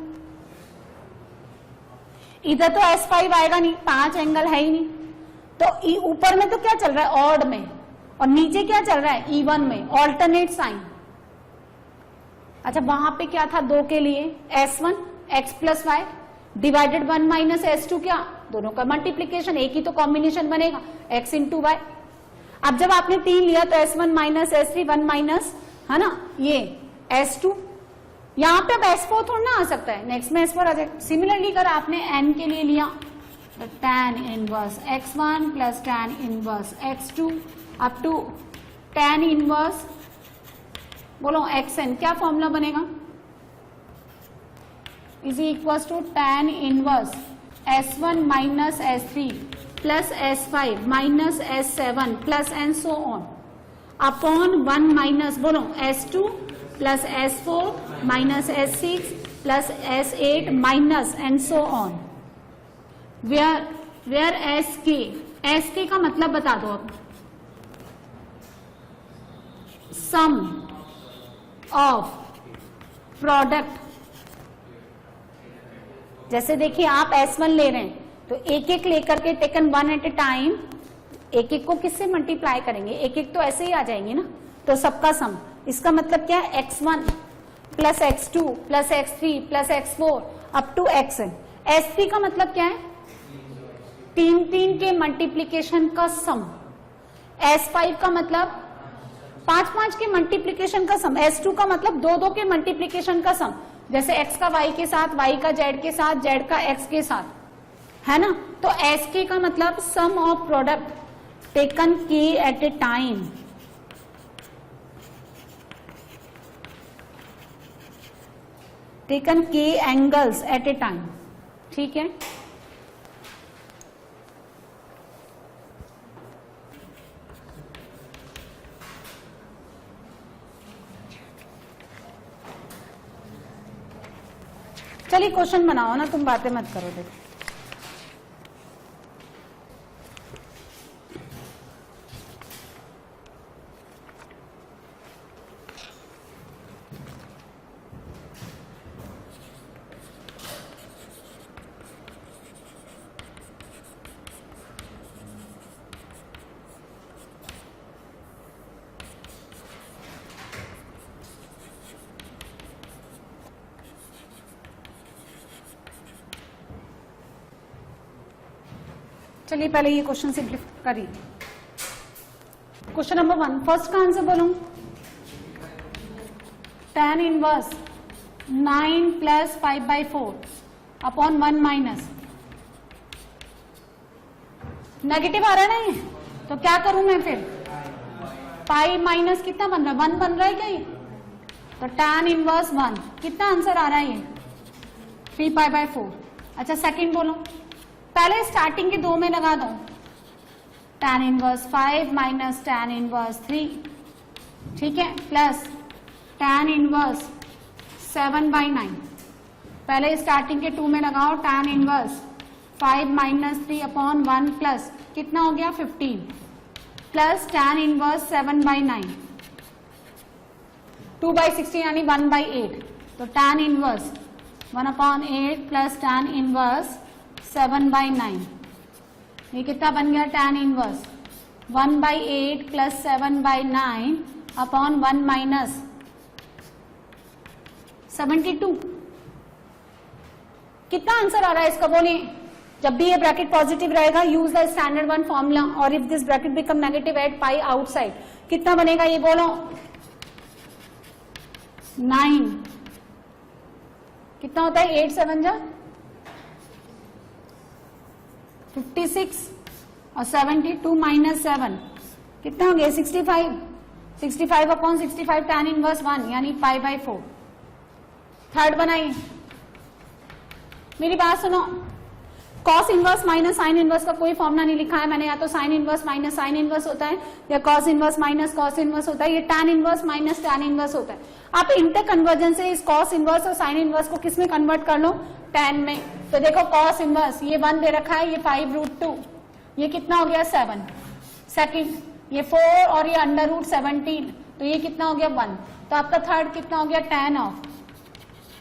इधर तो S5 आएगा नहीं, 5 एंगल है ही नहीं, तो ऊपर में तो क्या चल रहा है ऑड में, और नीचे क्या चल रहा है इवन में, ऑल्टरनेट साइन। अच्छा, वहां पे क्या था 2 के लिए, S1 x plus y divided 1 minus S2, क्या दोनों का मल्टीप्लीकेशन, एक ही तो कॉम्बिनेशन बनेगा x इंटू वाई। अब जब आपने 3 लिया तो S1 माइनस S3 1 माइनस, है ना, ये S2, यहां पे अब S4 थोड़ा ना आ सकता है, नेक्स्ट में S4 आ जाएगा। सिमिलरली अगर आपने n के लिए लिया तो tan inverse x1 plus tan inverse x2 up to tan inverse, बोलो xn, क्या फॉर्मूला बनेगा, is equal to tan inverse S1 minus S3 plus S5 minus S7 plus and so on upon 1 minus, बोलो S2 plus S4 minus S6 plus S8 minus and so on, where SK का मतलब बता दो अब, सम of product. जैसे देखिए आप S1 ले रहे हैं तो एक एक लेकर के टेकन 1 एट ए टाइम, एक एक को किससे मल्टीप्लाई करेंगे, एक एक तो ऐसे ही आ जाएंगे ना, तो सबका सम, इसका मतलब क्या है x1 plus x2 plus x3 plus x4 up to xn। S3 का मतलब क्या है, 3 के मल्टीप्लीकेशन का सम। S5 का मतलब 5 के मल्टीप्लीकेशन का सम। S2 का मतलब 2 के मल्टीप्लीकेशन का सम, जैसे x का y के साथ, y का z के साथ, z का x के साथ, है ना। तो SK का मतलब sum of product taken k at a time, taken k angles at a time, ठीक है। चलिए क्वेश्चन बनाओ ना, तुम बातें मत करो। देखो चलिए पहले ये क्वेश्चन सिंप्लीफाई करिए। क्वेश्चन नंबर 1 फर्स्ट का आंसर बोलूं, tan inverse 9 plus 5/4 upon 1 minus, negative आ रहा है ना ये, तो क्या करूं मैं फिर, पाई माइनस कितना बन रहा है, 1 बन रहा है क्या ये, तो tan इनवर्स 1, कितना आंसर आ रहा है ये 3π/4। अच्छा सेकंड बोलो, पहले स्टार्टिंग के 2 में लगा दो, tan inverse 5 minus tan inverse 3, ठीक है, प्लस tan इनवर्स 7/9, पहले स्टार्टिंग के 2 में लगाओ, tan inverse 5 minus 3 upon 1 plus कितना हो गया 15, प्लस tan इनवर्स 7/9, 2/16 यानी 1/8, तो tan inverse 1/8 plus tan inverse 7/9, ये कितना बन गया, tan inverse 1/8 plus 7/9 upon 1 minus 72। कितना आंसर आ रहा है इसका बोलिए। जब भी ये ब्रैकेट पॉजिटिव रहेगा यूज द स्टैंडर्ड 1 फॉर्मूला, और if this bracket become negative at pi outside, कितना बनेगा ये बोलो, 9, कितना होता है 8 7 जा 56 और 72 माइनस 7 कितना हो गया 65, 65 अपॉन 65 tan इनवर्स 1 यानी π/4। थर्ड बनाइए, मेरी बात सुनो, cos inverse minus sine inverse का कोई फॉर्मूला नहीं लिखा है मैंने, या तो sine inverse minus sine inverse होता है या cos inverse minus cos inverse होता है, ये tan inverse minus tan inverse होता है। आप इंटर कन्वर्जन से इस कॉस इनवर्स और साइन इनवर्स को किस में कन्वर्ट कर लो, tan में। तो देखो कॉस इनवर्स ये 1 दे रखा है, ये 5√2, ये कितना हो गया 7, सेकंड ये 4 और ये √17, तो ये कितना हो गया 1, तो आपका थर्ड कितना हो गया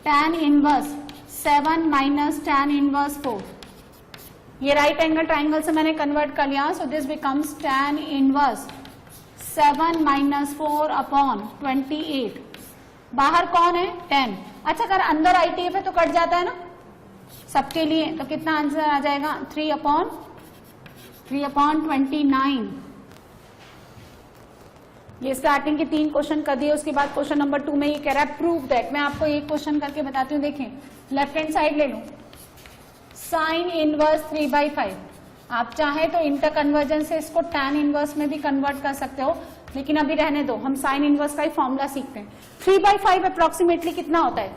tan inverse 7 minus tan inverse 4, ये राइट एंगल ट्राइंगल से मैंने कन्वर्ट कर लिया, so this becomes tan inverse 7 minus 4 upon 28, बाहर कौन है 10। अच्छा अगर अंदर ITF है तो कट जाता है ना सबके लिए, तो कितना आंसर आ जाएगा 3/29। ये स्टार्टिंग के 3 क्वेश्चन कर दिए, उसके बाद क्वेश्चन नंबर 2 में ये कह रहा है प्रूव दैट। मैं आपको एक क्वेश्चन करके बताती हूँ, देखें लेफ्ट हैंड साइड ले लो, साइन इनवर्स 3/5, आप चाहे तो इंटर कन्वर्जन से इसको tan इनवर्स में भी कन्वर्ट कर सकते हो, लेकिन अभी रहने दो, हम साइन इनवर्स का ही फॉर्मूला सीखते हैं। 3/5 अप्रोक्सीमेटली कितना होता है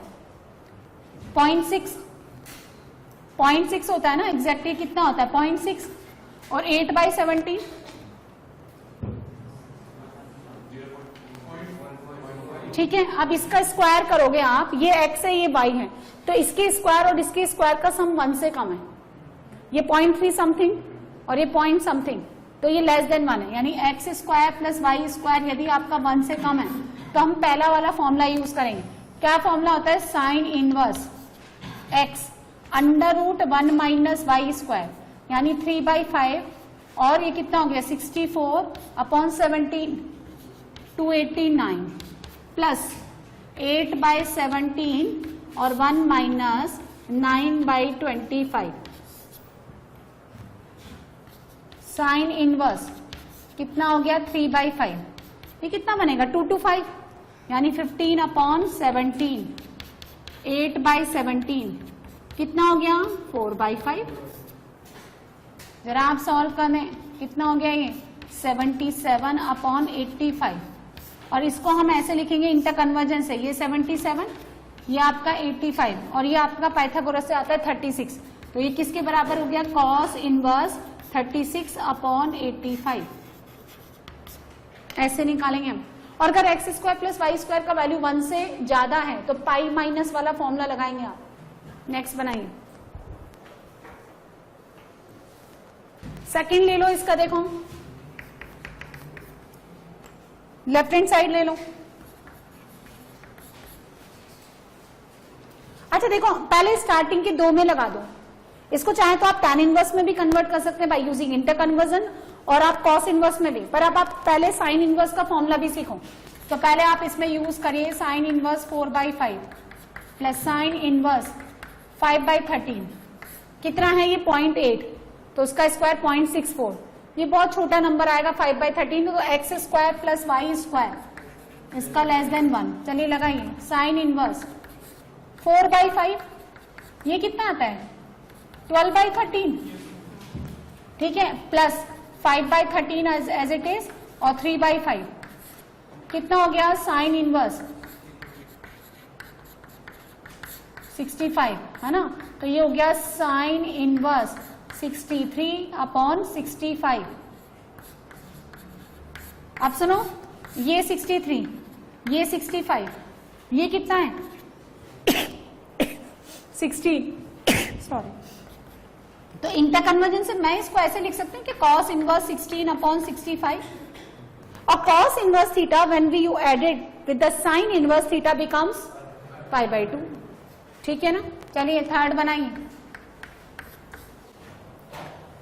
0.6 होता है ना, एग्जैक्टली कितना होता है 0.6, और 8/17 ठीक है। अब इसका स्क्वायर करोगे आप, ये x है ये y है, तो इसके स्क्वायर और इसके स्क्वायर का सम 1 से कम है, ये 0.3 समथिंग और ये पॉइंट समथिंग, तो ये लेस देन 1 है, यानी x square plus y square यदि आपका 1 से कम है तो हम पहला वाला फॉर्मूला यूज करेंगे। क्या फॉर्मूला होता है, sine inverse x √1 minus y square यानी 3/5, और ये कितना हो गया 64 अपॉन 17 289 प्लस 8/17 और 1 माइनस 9/25, साइन इनवर्स कितना हो गया 3/5, ये कितना बनेगा 225 यानी 15 अपॉन 17, 8/17 कितना हो गया 4/5। जरा आप सॉल्व कर दें, कितना हो गया ये 77 अपॉन 85, और इसको हम ऐसे लिखेंगे इंटर कन्वर्जन से, ये 77 ये आपका 85 और ये आपका पाइथागोरस से आता है 36, तो ये किसके बराबर हो गया कॉस इनवर्स 36 अपॉन 85, ऐसे निकालेंगे हम। और अगर x square plus y square का वैल्यू 1 से ज्यादा है तो पाई माइनस वाला फॉर्मूला लगाएंगे आप। नेक्स्ट बनाइए, सेकंड ले लो इसका, देखो लेफ्ट हैंड साइड ले लो। अच्छा देखो पहले स्टार्टिंग के 2 में लगा दो, इसको चाहे तो आप tan इनवर्स में भी कन्वर्ट कर सकते हैं बाय यूजिंग इंटर कन्वर्जन, और आप cos इनवर्स में भी, पर अब आप पहले साइन इनवर्स का फॉर्मूला भी सीखो। तो पहले आप इसमें यूज करिए sine inverse 4/5 plus sine inverse 5/13, कितना है ये 0.8, तो तो उसका स्क्वायर 0.64, ये बहुत छोटा नंबर आएगा 5/13, तो x square plus y square इसका लेस देन 1। चलिए लगाइए साइन इनवर्स 4/5, ये कितना आता है 12/13, ठीक है, प्लस 5/13 एज इट इज और 3/5 कितना हो गया साइन इनवर्स 65, है ना, तो ये हो गया साइन इनवर्स 63/65। अब सुनो, ये 63, ये 65, ये कितना है 16, सॉरी। तो इंटर कन्वर्जन से मैं इसको ऐसे लिख सकती हूँ कि cos इनवर्स 16/65 और cos inverse theta when we you added with the sine inverse theta becomes π/2, ठीक है ना। चलिए थर्ड बनाइए,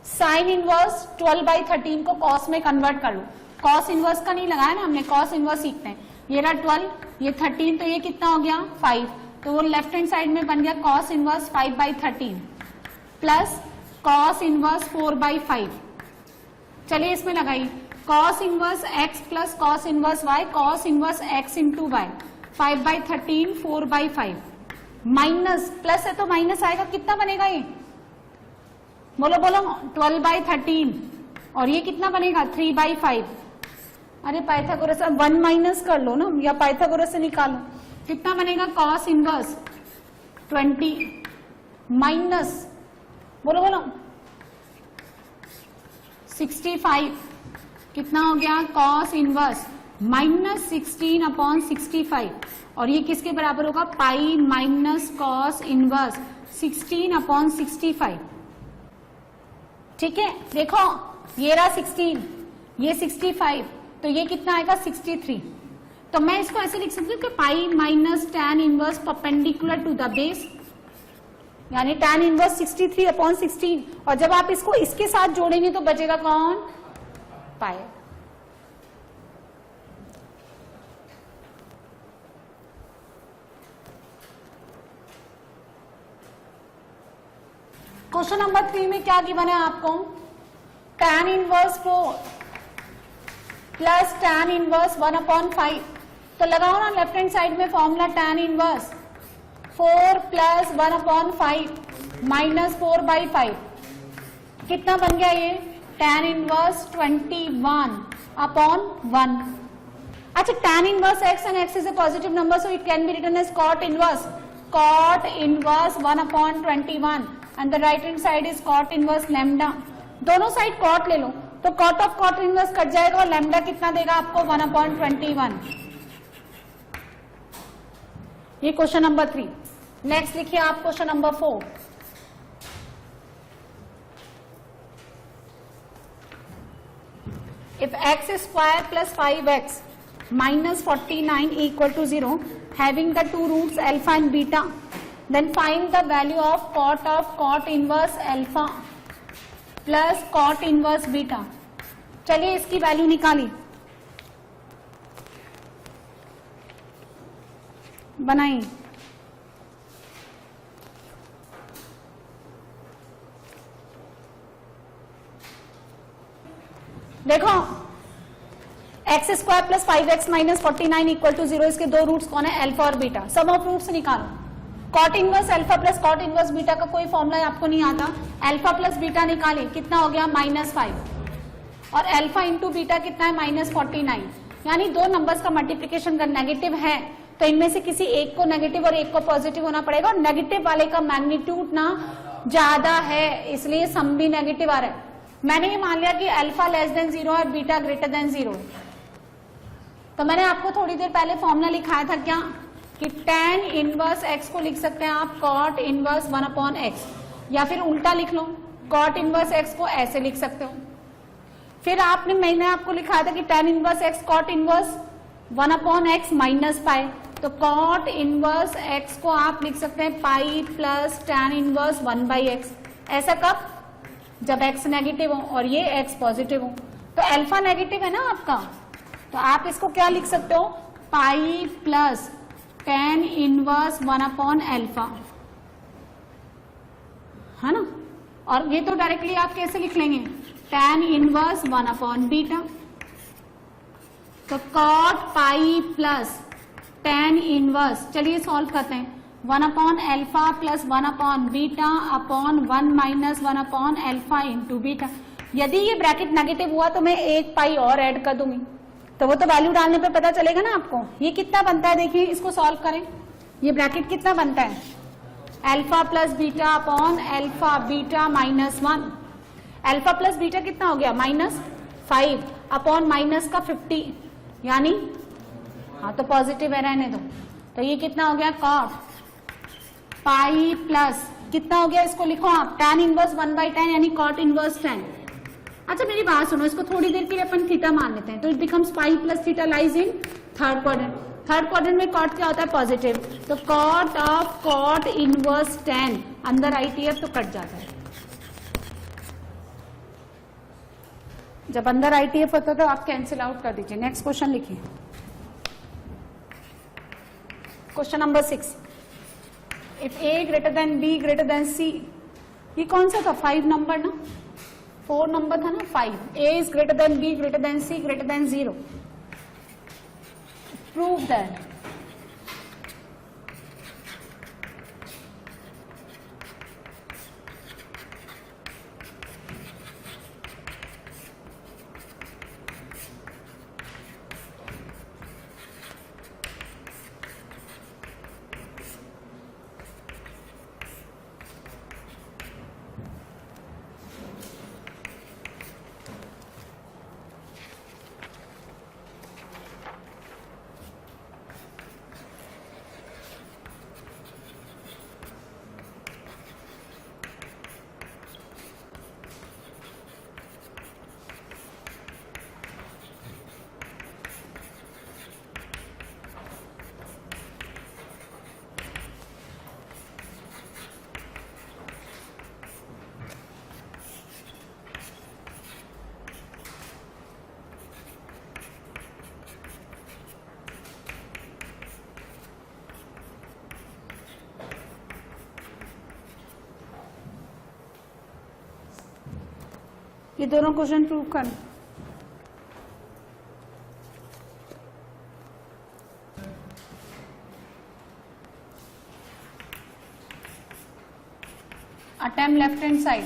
साइन इनवर्स 12/13 को cos में कन्वर्ट कर लो। cos इनवर्स का नहीं लगाया ना हमने, cos इनवर्स सीखते हैं। ये रहा 12, ये 13, तो ये कितना हो गया 5, तो वो लेफ्ट हैंड साइड में बन गया cos inverse 5/13 plus cos inverse 4/5। चलिए इसमें लगाइए cos inverse x plus cos inverse y, cos inverse x into y 5/13 4/5 minus, plus है तो माइनस आएगा, कितना बनेगा ये बोलो बोलो 12/13 और ये कितना बनेगा 3/5। अरे पाइथागोरस 1 माइनस कर लो ना, या पाइथागोरस से निकालो, कितना बनेगा cos इनवर्स 20 माइनस बोलो बोलो 65, कितना हो गया cos इनवर्स माइनस 16/65 और ये किसके बराबर होगा पाई माइनस cos इनवर्स 16/65, ठीक है। देखो ये रहा 16, ये 65, तो ये कितना आएगा 63। तो मैं इसको ऐसे लिख सकती हूँ कि pi minus tan inverse perpendicular to the base, यानी tan इनवर्स 63/16, और जब आप इसको इसके साथ जोड़ेंगे तो बचेगा कौन पाई। क्वेश्चन नंबर 3 में क्या गिवन है आपको, tan inverse 4 plus tan inverse 1/5, तो लगाओ ना लेफ्ट हैंड साइड में formula tan inverse 4 plus 1/5 minus 4/5, कितना बन गया ये tan इनवर्स 21/1। अच्छा, tan inverse x and x is a positive number, so it can be written as cot inverse 1/21 and the right hand side is cot inverse lambda। दोनों side cot ले लो तो cot of cot inverse cut जाएगा और lambda कितना देगा आपको 1/21। ये क्वेश्चन नंबर 3। नेक्स्ट लिखिए आप question number 4। If x square plus 5x minus 49 equal to 0, having the two roots alpha and beta, then find the value of cot inverse alpha plus cot inverse beta। चलिए इसकी value निकाली, बनाइए। देखो x square plus 5x minus 49 equal to 0, इसके दो roots कौन है alpha और बीटा, सम ऑफ रूट्स निकालो। Cot inverse alpha plus cot inverse beta का कोई फॉर्मूला आपको नहीं आता, अल्फा प्लस बीटा निकाले कितना हो गया -5 और अल्फा इंटू बीटा कितना है -49, यानी दो नंबर्स का मल्टीप्लीकेशन अगर नेगेटिव है तो इनमें से किसी एक को नेगेटिव और एक को पॉजिटिव होना पड़ेगा, और नेगेटिव वाले का मैग्नीट्यूड ना ज्यादा है इसलिए सम भी नेगेटिव आ रहा है। मैंने ये मान लिया कि अल्फा लेस देन 0 और बीटा ग्रेटर देन 0, तो मैंने आपको थोड़ी देर पहले फॉर्मूला लिखाया था क्या कि tan इनवर्स x को लिख सकते हैं आप cot इनवर्स 1/x, या फिर उल्टा लिख लो cot इनवर्स x को ऐसे लिख सकते हो। फिर मैंने आपको लिखाया था कि tan inverse x cot inverse 1/x minus pi, तो cot इनवर्स x को आप लिख सकते हैं पाई प्लस tan इनवर्स 1/x। ऐसा कब, जब x नेगेटिव हो और ये x पॉजिटिव हो। तो अल्फा नेगेटिव है ना आपका, तो आप इसको क्या लिख सकते हो पाई प्लस tan इनवर्स 1/अल्फा, है ना, और ये तो डायरेक्टली आप कैसे लिख लेंगे, tan इनवर्स 1/बीटा, तो cot pi plus tan inverse, चलिए सॉल्व करते हैं, 1/अल्फा प्लस 1/बीटा अपॉन 1 माइनस 1/अल्फा इंटू बीटा। यदि ये ब्रैकेट नेगेटिव हुआ तो मैं 1 पाई और ऐड कर दूंगी, तो वो तो वैल्यू डालने पे पता चलेगा ना आपको। ये कितना बनता है, देखिए इसको सॉल्व करें, ये ब्रैकेट कितना बनता है, alpha plus beta upon alpha beta minus 1, alpha plus beta कितना हो गया -5 अपॉन माइनस का 50, यानी हाँ तो पॉजिटिव है, रहने दो, तो ये कितना हो गया cot पाई प्लस कितना हो गया, इसको लिखो आप tan इनवर्स 1/tan यानी cot इनवर्स 10। अच्छा मेरी बात सुनो, इसको थोड़ी देर के लिए अपन थीटा मान लेते हैं, तो it becomes pi plus theta lies in third quadrant. Third quadrant में cot क्या होता है, पॉजिटिव, तो cot ऑफ cot इनवर्स 10 अंदर ITF तो कट जाता है, जब अंदर ITF होता है तो आप कैंसिल आउट कर दीजिए। नेक्स्ट क्वेश्चन लिखिए, question number 6, if A greater than B greater than C, ये कौन सा था, 5 नंबर ना, 4 नंबर था ना, 5, A is greater than B greater than C greater than 0, prove that. ये दोनों क्वेश्चन प्रूव कर, अटेम्प्ट लेफ्ट हैंड साइड।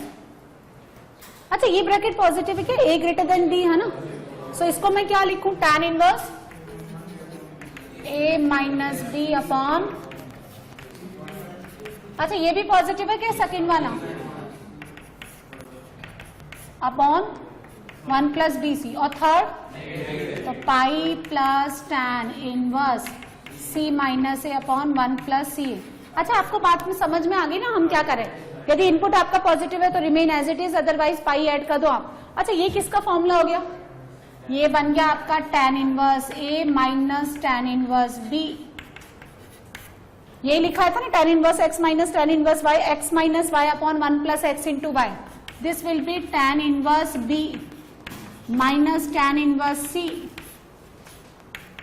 अच्छा ये ब्रैकेट पॉजिटिव है क्या, A ग्रेटर देन B है ना, सो इसको मैं क्या लिखूं, tan inverse A minus B upon, अच्छा ये भी पॉजिटिव है क्या, सेकेंड वाला, अपॉन 1 प्लस BC, और थर्ड तो पाई plus tan inverse C minus A upon 1 plus CA। अच्छा आपको बात में समझ में आ गई ना, हम क्या करें, यदि इनपुट आपका पॉजिटिव है तो remain as it is, otherwise pi add कर दो आप। अच्छा ये किसका फॉर्मूला हो गया, ये बन गया आपका tan inverse A minus tan inverse B, यही लिखा था ना, tan inverse x minus tan inverse y, x minus y upon 1 plus x into y, this will be tan inverse B minus tan inverse C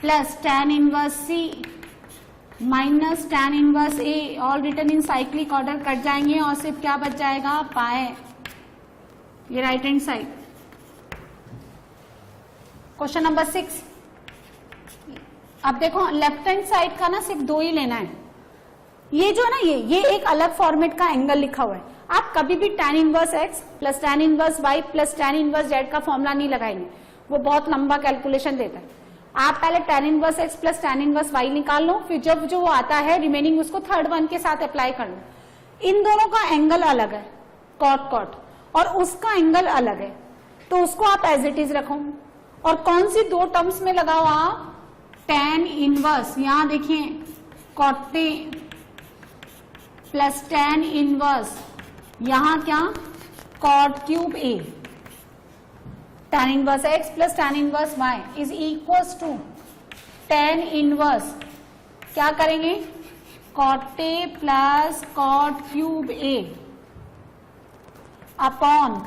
plus tan inverse C minus tan inverse A, all return in cyclic order, cut जाएंगे और सिर्फ क्या बच जाएगा, पाए, ये right hand side. Question number 6, अब देखो लेफ्ट हैंड साइड का ना सिर्फ 2 ही लेना है, ये जो है ना ये एक अलग फॉर्मेट का एंगल लिखा हुआ है, आप कभी भी tan inverse x plus tan inverse y plus tan inverse z का फॉर्मूला नहीं लगाएंगे, वो बहुत लंबा कैलकुलेशन देता है। आप पहले tan inverse x plus tan inverse y निकाल लो, फिर जब जो आता है रिमेनिंग उसको थर्ड वन के साथ अप्लाई कर लो। इन दोनों का एंगल अलग है, cot cot, और उसका एंगल अलग है, तो उसको आप एज इट इज रखो। और कौन सी 2 टर्म्स में लगाओ आप, tan इनवर्स, यहां देखिए cot प्लस tan इनवर्स, यहां क्या cot cube A, tan inverse x plus tan inverse y is equals to tan inverse, क्या करेंगे cot A plus cot cube A upon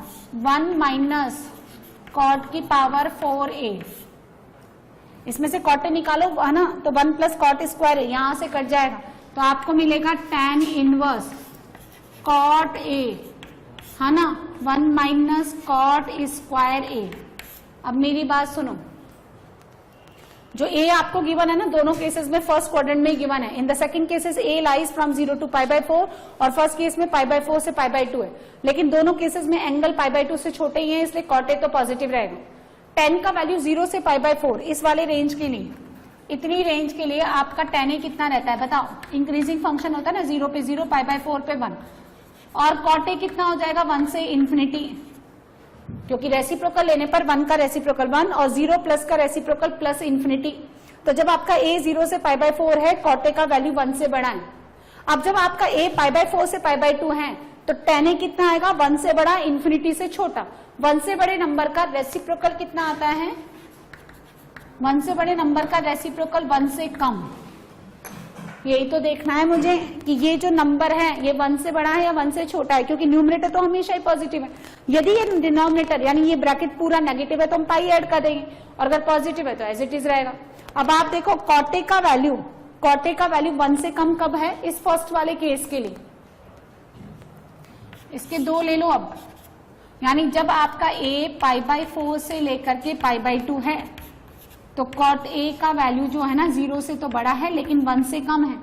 1 minus cot की पावर 4A, इसमें से cot A निकालो है ना, तो 1 प्लस cot स्क्वायर है, यहां से कट जाएगा, तो आपको मिलेगा tan इनवर्स cot A है ना, 1 माइनस कॉट स्क्वायर ए। अब मेरी बात सुनो, जो ए आपको गिवन है ना दोनों केसेस में फर्स्ट क्वाड्रेंट में गिवन है। In the second cases A lies from 0 to π/4 और फर्स्ट केस में π/4 से π/2 है, लेकिन दोनों केसेस में एंगल π/2 से छोटे ही है, इसलिए कॉट ए तो पॉजिटिव रहेगा। 10 का वैल्यू 0 से π/4 इस वाले रेंज के लिए, इतनी रेंज के लिए आपका tan ए कितना रहता है बताओ? इंक्रीजिंग फंक्शन होता है ना, 0 पे 0, π/4 पे 1, और कॉट ए कितना हो जाएगा 1 से इन्फिनिटी, क्योंकि रेसिप्रोकल लेने पर 1 का रेसिप्रोकल 1 और 0 प्लस का रेसिप्रोकल प्लस इन्फिनिटी। तो जब आपका a 0 से π/4 है, कॉट ए का वैल्यू 1 से बड़ा है। अब जब आपका a π/4 से π/2 है तो tan ए कितना आएगा? 1 से बड़ा, इन्फिनिटी से छोटा। 1 से बड़े नंबर का रेसिप्रोकल कितना आता है? 1 से बड़े नंबर का रेसिप्रोकल 1 से कम। यही तो देखना है मुझे कि ये जो नंबर है ये 1 से बड़ा है या 1 से छोटा है, क्योंकि न्यूमरेटर तो हमेशा ही पॉजिटिव है। यदि ये डिनोमिनेटर यानी ये ब्रैकेट पूरा नेगेटिव है तो हम पाई ऐड कर देंगे, और अगर पॉजिटिव है तो एज इट इज रहेगा। अब आप देखो कॉट ए का वैल्यू 1 से कम कब है? इस फर्स्ट वाले केस के लिए। इसके 2 ले लो अब, यानी जब आपका a π/4 से लेकर के π/2 है तो कॉट ए का वैल्यू जो है ना 0 से तो बड़ा है लेकिन 1 से कम है।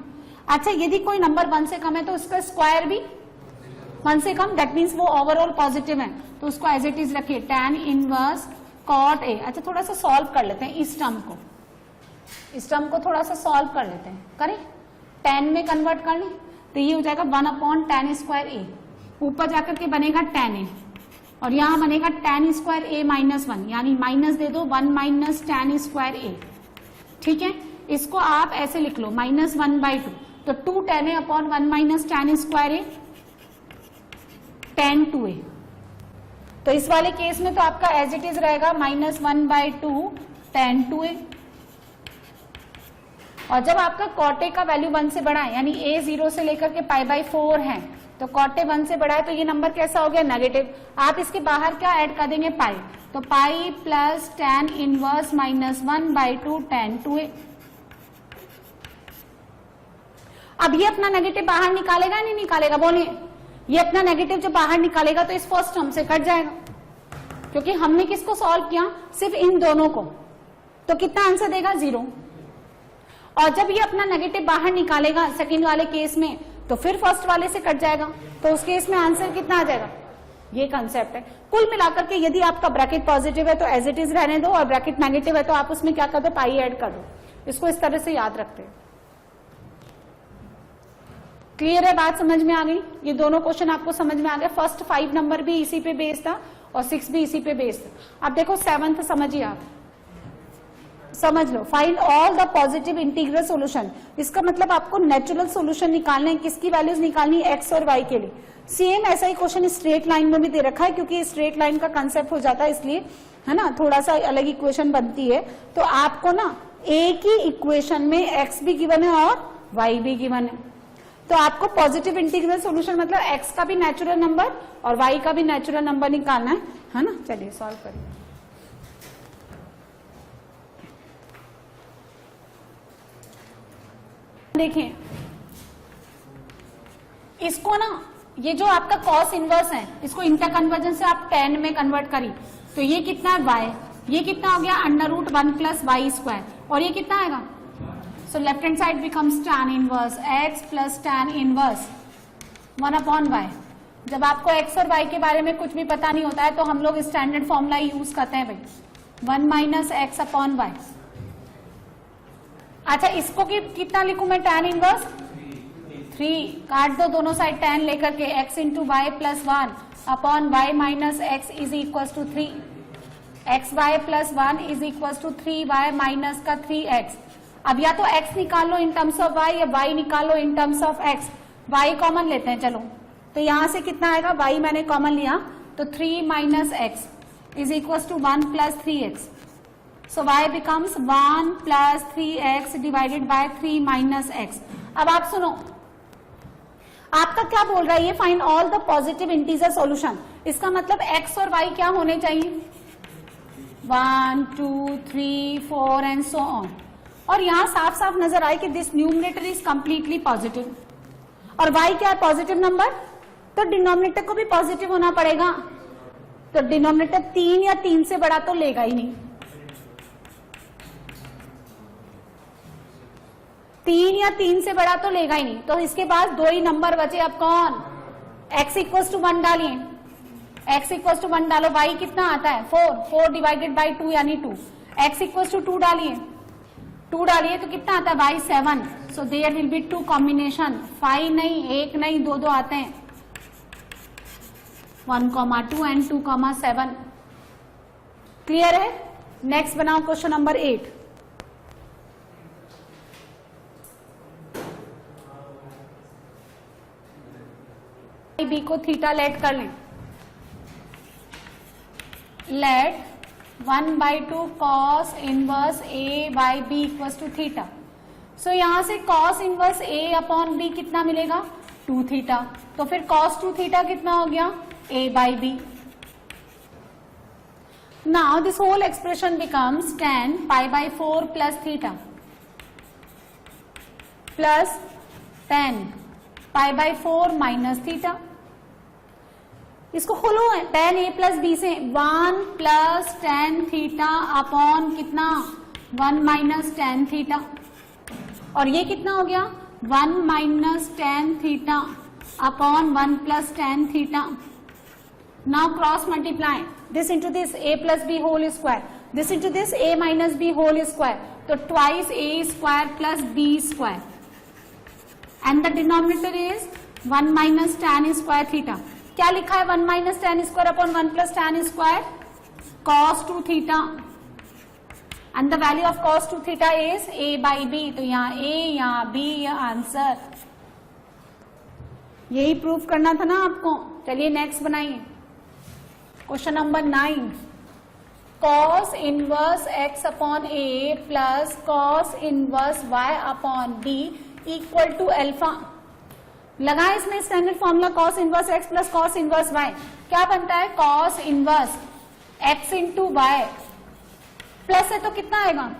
अच्छा, यदि कोई नंबर 1 से कम है तो उसका स्क्वायर भी 1 से कम, दैट मीन्स वो ओवरऑल पॉजिटिव है, तो उसको एज इट इज रखिए tan इनवर्स कॉट ए। अच्छा, थोड़ा सा सॉल्व कर लेते हैं इस टर्म को थोड़ा सा सॉल्व कर लेते हैं। करें, tan में कन्वर्ट कर लें तो ये हो जाएगा 1/tan स्क्वायर ए, ऊपर जाकर के बनेगा tan ए, और यहां बनेगा tan स्क्वायर ए -1, यानी माइनस दे दो 1 माइनस tan स्क्वायर ए। ठीक है, इसको आप ऐसे लिख लो -1/2, तो 2 tan ए अपॉन 1 माइनस tan स्क्वायर ए, tan 2a। तो इस वाले केस में तो आपका एज इट इज रहेगा -1/2 tan 2a। और जब आपका कॉट ए का वैल्यू 1 से बड़ा है, यानी a 0 से लेकर के π/4 है, तो कॉट ए 1 से बड़ा है, तो ये नंबर कैसा हो गया? नेगेटिव। आप इसके बाहर क्या ऐड कर देंगे? पाई, तो पाई plus tan inverse -1/2 tan 2a। अब ये अपना नेगेटिव बाहर निकालेगा नहीं निकालेगा? बोलिए, ये अपना नेगेटिव जब बाहर निकालेगा तो इस फर्स्ट टर्म से कट जाएगा, क्योंकि हमने किसको सॉल्व किया? सिर्फ इन दोनों को। तो कितना आंसर देगा? 0। और जब ये अपना नेगेटिव बाहर निकालेगा सेकंड वाले केस में, तो फिर फर्स्ट वाले से कट जाएगा, तो उस केस में आंसर कितना आ जाएगा? ये कंसेप्ट है। कुल मिलाकर के यदि आपका ब्रैकेट पॉजिटिव है तो एज इट इज रहने दो, और ब्रैकेट नेगेटिव है तो आप उसमें क्या कर दो? पाई ऐड कर दो। इसको इस तरह से याद रखते हैं। क्लियर है? बात समझ में आ गई? ये दोनों क्वेश्चन आपको समझ में आ गए। फर्स्ट 5 नंबर भी इसी पे बेस्ड था और 6 भी इसी पे बेस्ड था। अब देखो 7th समझिए, आप समझ लो। Find all the positive integral solution. इसका मतलब आपको नेचुरल सॉल्यूशन निकालना है। किसकी वैल्यूज निकालनी है? एक्स और वाई के लिए। सेम ऐसा ही क्वेश्चन स्ट्रेट लाइन में भी दे रखा है, क्योंकि स्ट्रेट लाइन का कंसेप्ट हो जाता है, इसलिए है ना, थोड़ा सा अलग इक्वेशन बनती है। तो आपको ना एक ही इक्वेशन में एक्स भी गिवन है और वाई भी गिवन है, तो आपको पॉजिटिव इंटीग्रल सॉल्यूशन मतलब एक्स का भी नेचुरल नंबर और वाई का भी नेचुरल नंबर निकालना है ना। चलिए सॉल्व करिए। देखिए, इसको ना, ये जो आपका कॉस इनवर्स है, इसको इंटर कन्वर्जन से आप tan में कन्वर्ट करिए, तो ये कितना है? y। ये कितना हो गया? √1 + y²। और ये कितना आएगा? So left hand side becomes tan inverse x + tan inverse 1/y। जब आपको x और y के बारे में कुछ भी पता नहीं होता है तो हम लोग स्टैंडर्ड फॉर्मूला यूज करते हैं भाई, 1 - x/y। अच्छा, इसको कितना लिखूं मैं? tan इनवर्स 3, काट दो दोनों साइड tan लेकर के, x × y + 1/y - x = 3, xy + 1 = 3y - का 3x। अब या तो x निकाल लो इन टर्म्स ऑफ y या y निकाल लो in terms of x। y common लेते हैं, चलो, तो यहां से कितना आएगा? y मैंने कॉमन लिया, तो 3 - x = 1 + 3x। So y becomes 1 + 3x divided by 3 - x। अब आप सुनो, आपका क्या बोल रहा है ये? Find all the positive integer solution. इसका मतलब x और y क्या होने चाहिए? 1, 2, 3, 4 एंड सो ऑन। और यहां साफ साफ नजर आए कि this numerator is completely positive, और y क्या है? पॉजिटिव नंबर, तो डिनोमिनेटर को भी पॉजिटिव होना पड़ेगा, तो डिनोमिनेटर 3 या 3 से बड़ा तो लेगा ही नहीं, 3 या 3 से बड़ा तो लेगा ही नहीं। तो इसके पास 2 ही नंबर बचे, अब कौन, x इक्वल्स टू 1 डालिए, x इक्वल्स टू 1 डालो, y कितना आता है 4 डिवाइडेड बाई 2 यानी 2, x इक्वल्स टू 2 डालिए, 2 डालिए तो कितना आता है by 7, so there will be 2 combination, 5 नहीं 1 नहीं 2 आते हैं, 1,2 एंड 2,7। क्लियर है? नेक्स्ट बनाओ क्वेश्चन नंबर 8। बी को थीटा लेट कर लें, let 1/2 cos inverse a by B equal to theta. So यहां से cos inverse a upon b कितना मिलेगा 2 थीटा, तो फिर cos 2 थीटा कितना हो गया a by B. Now this whole expression becomes tan π/4 plus theta plus tan π/4 minus theta. इसको खोलो, tan a प्लस बी से 1 प्लस tan थीटा अपॉन कितना 1 माइनस tan थीटा, और ये कितना हो गया 1 minus tan theta upon 1 plus tan theta. Now cross multiply this into this a plus B whole square, this into this a minus B whole square, तो twice a square plus b square, and the denominator is 1 minus tan square theta. क्या लिखा है 1 minus tan square upon 1 plus tan square cos 2 theta, and the value of cos 2 theta is a by B, तो यहाँ a यहाँ b या answer, यही proof करना था ना आपको। चलिए नेक्स्ट बनाइए question number 9। cos inverse x upon a plus cos inverse y upon b equal to alpha. लगाए इसमें standard formula cos inverse x plus cos inverse y, क्या बनता है cos inverse x into y, plus है तो कितना आएगा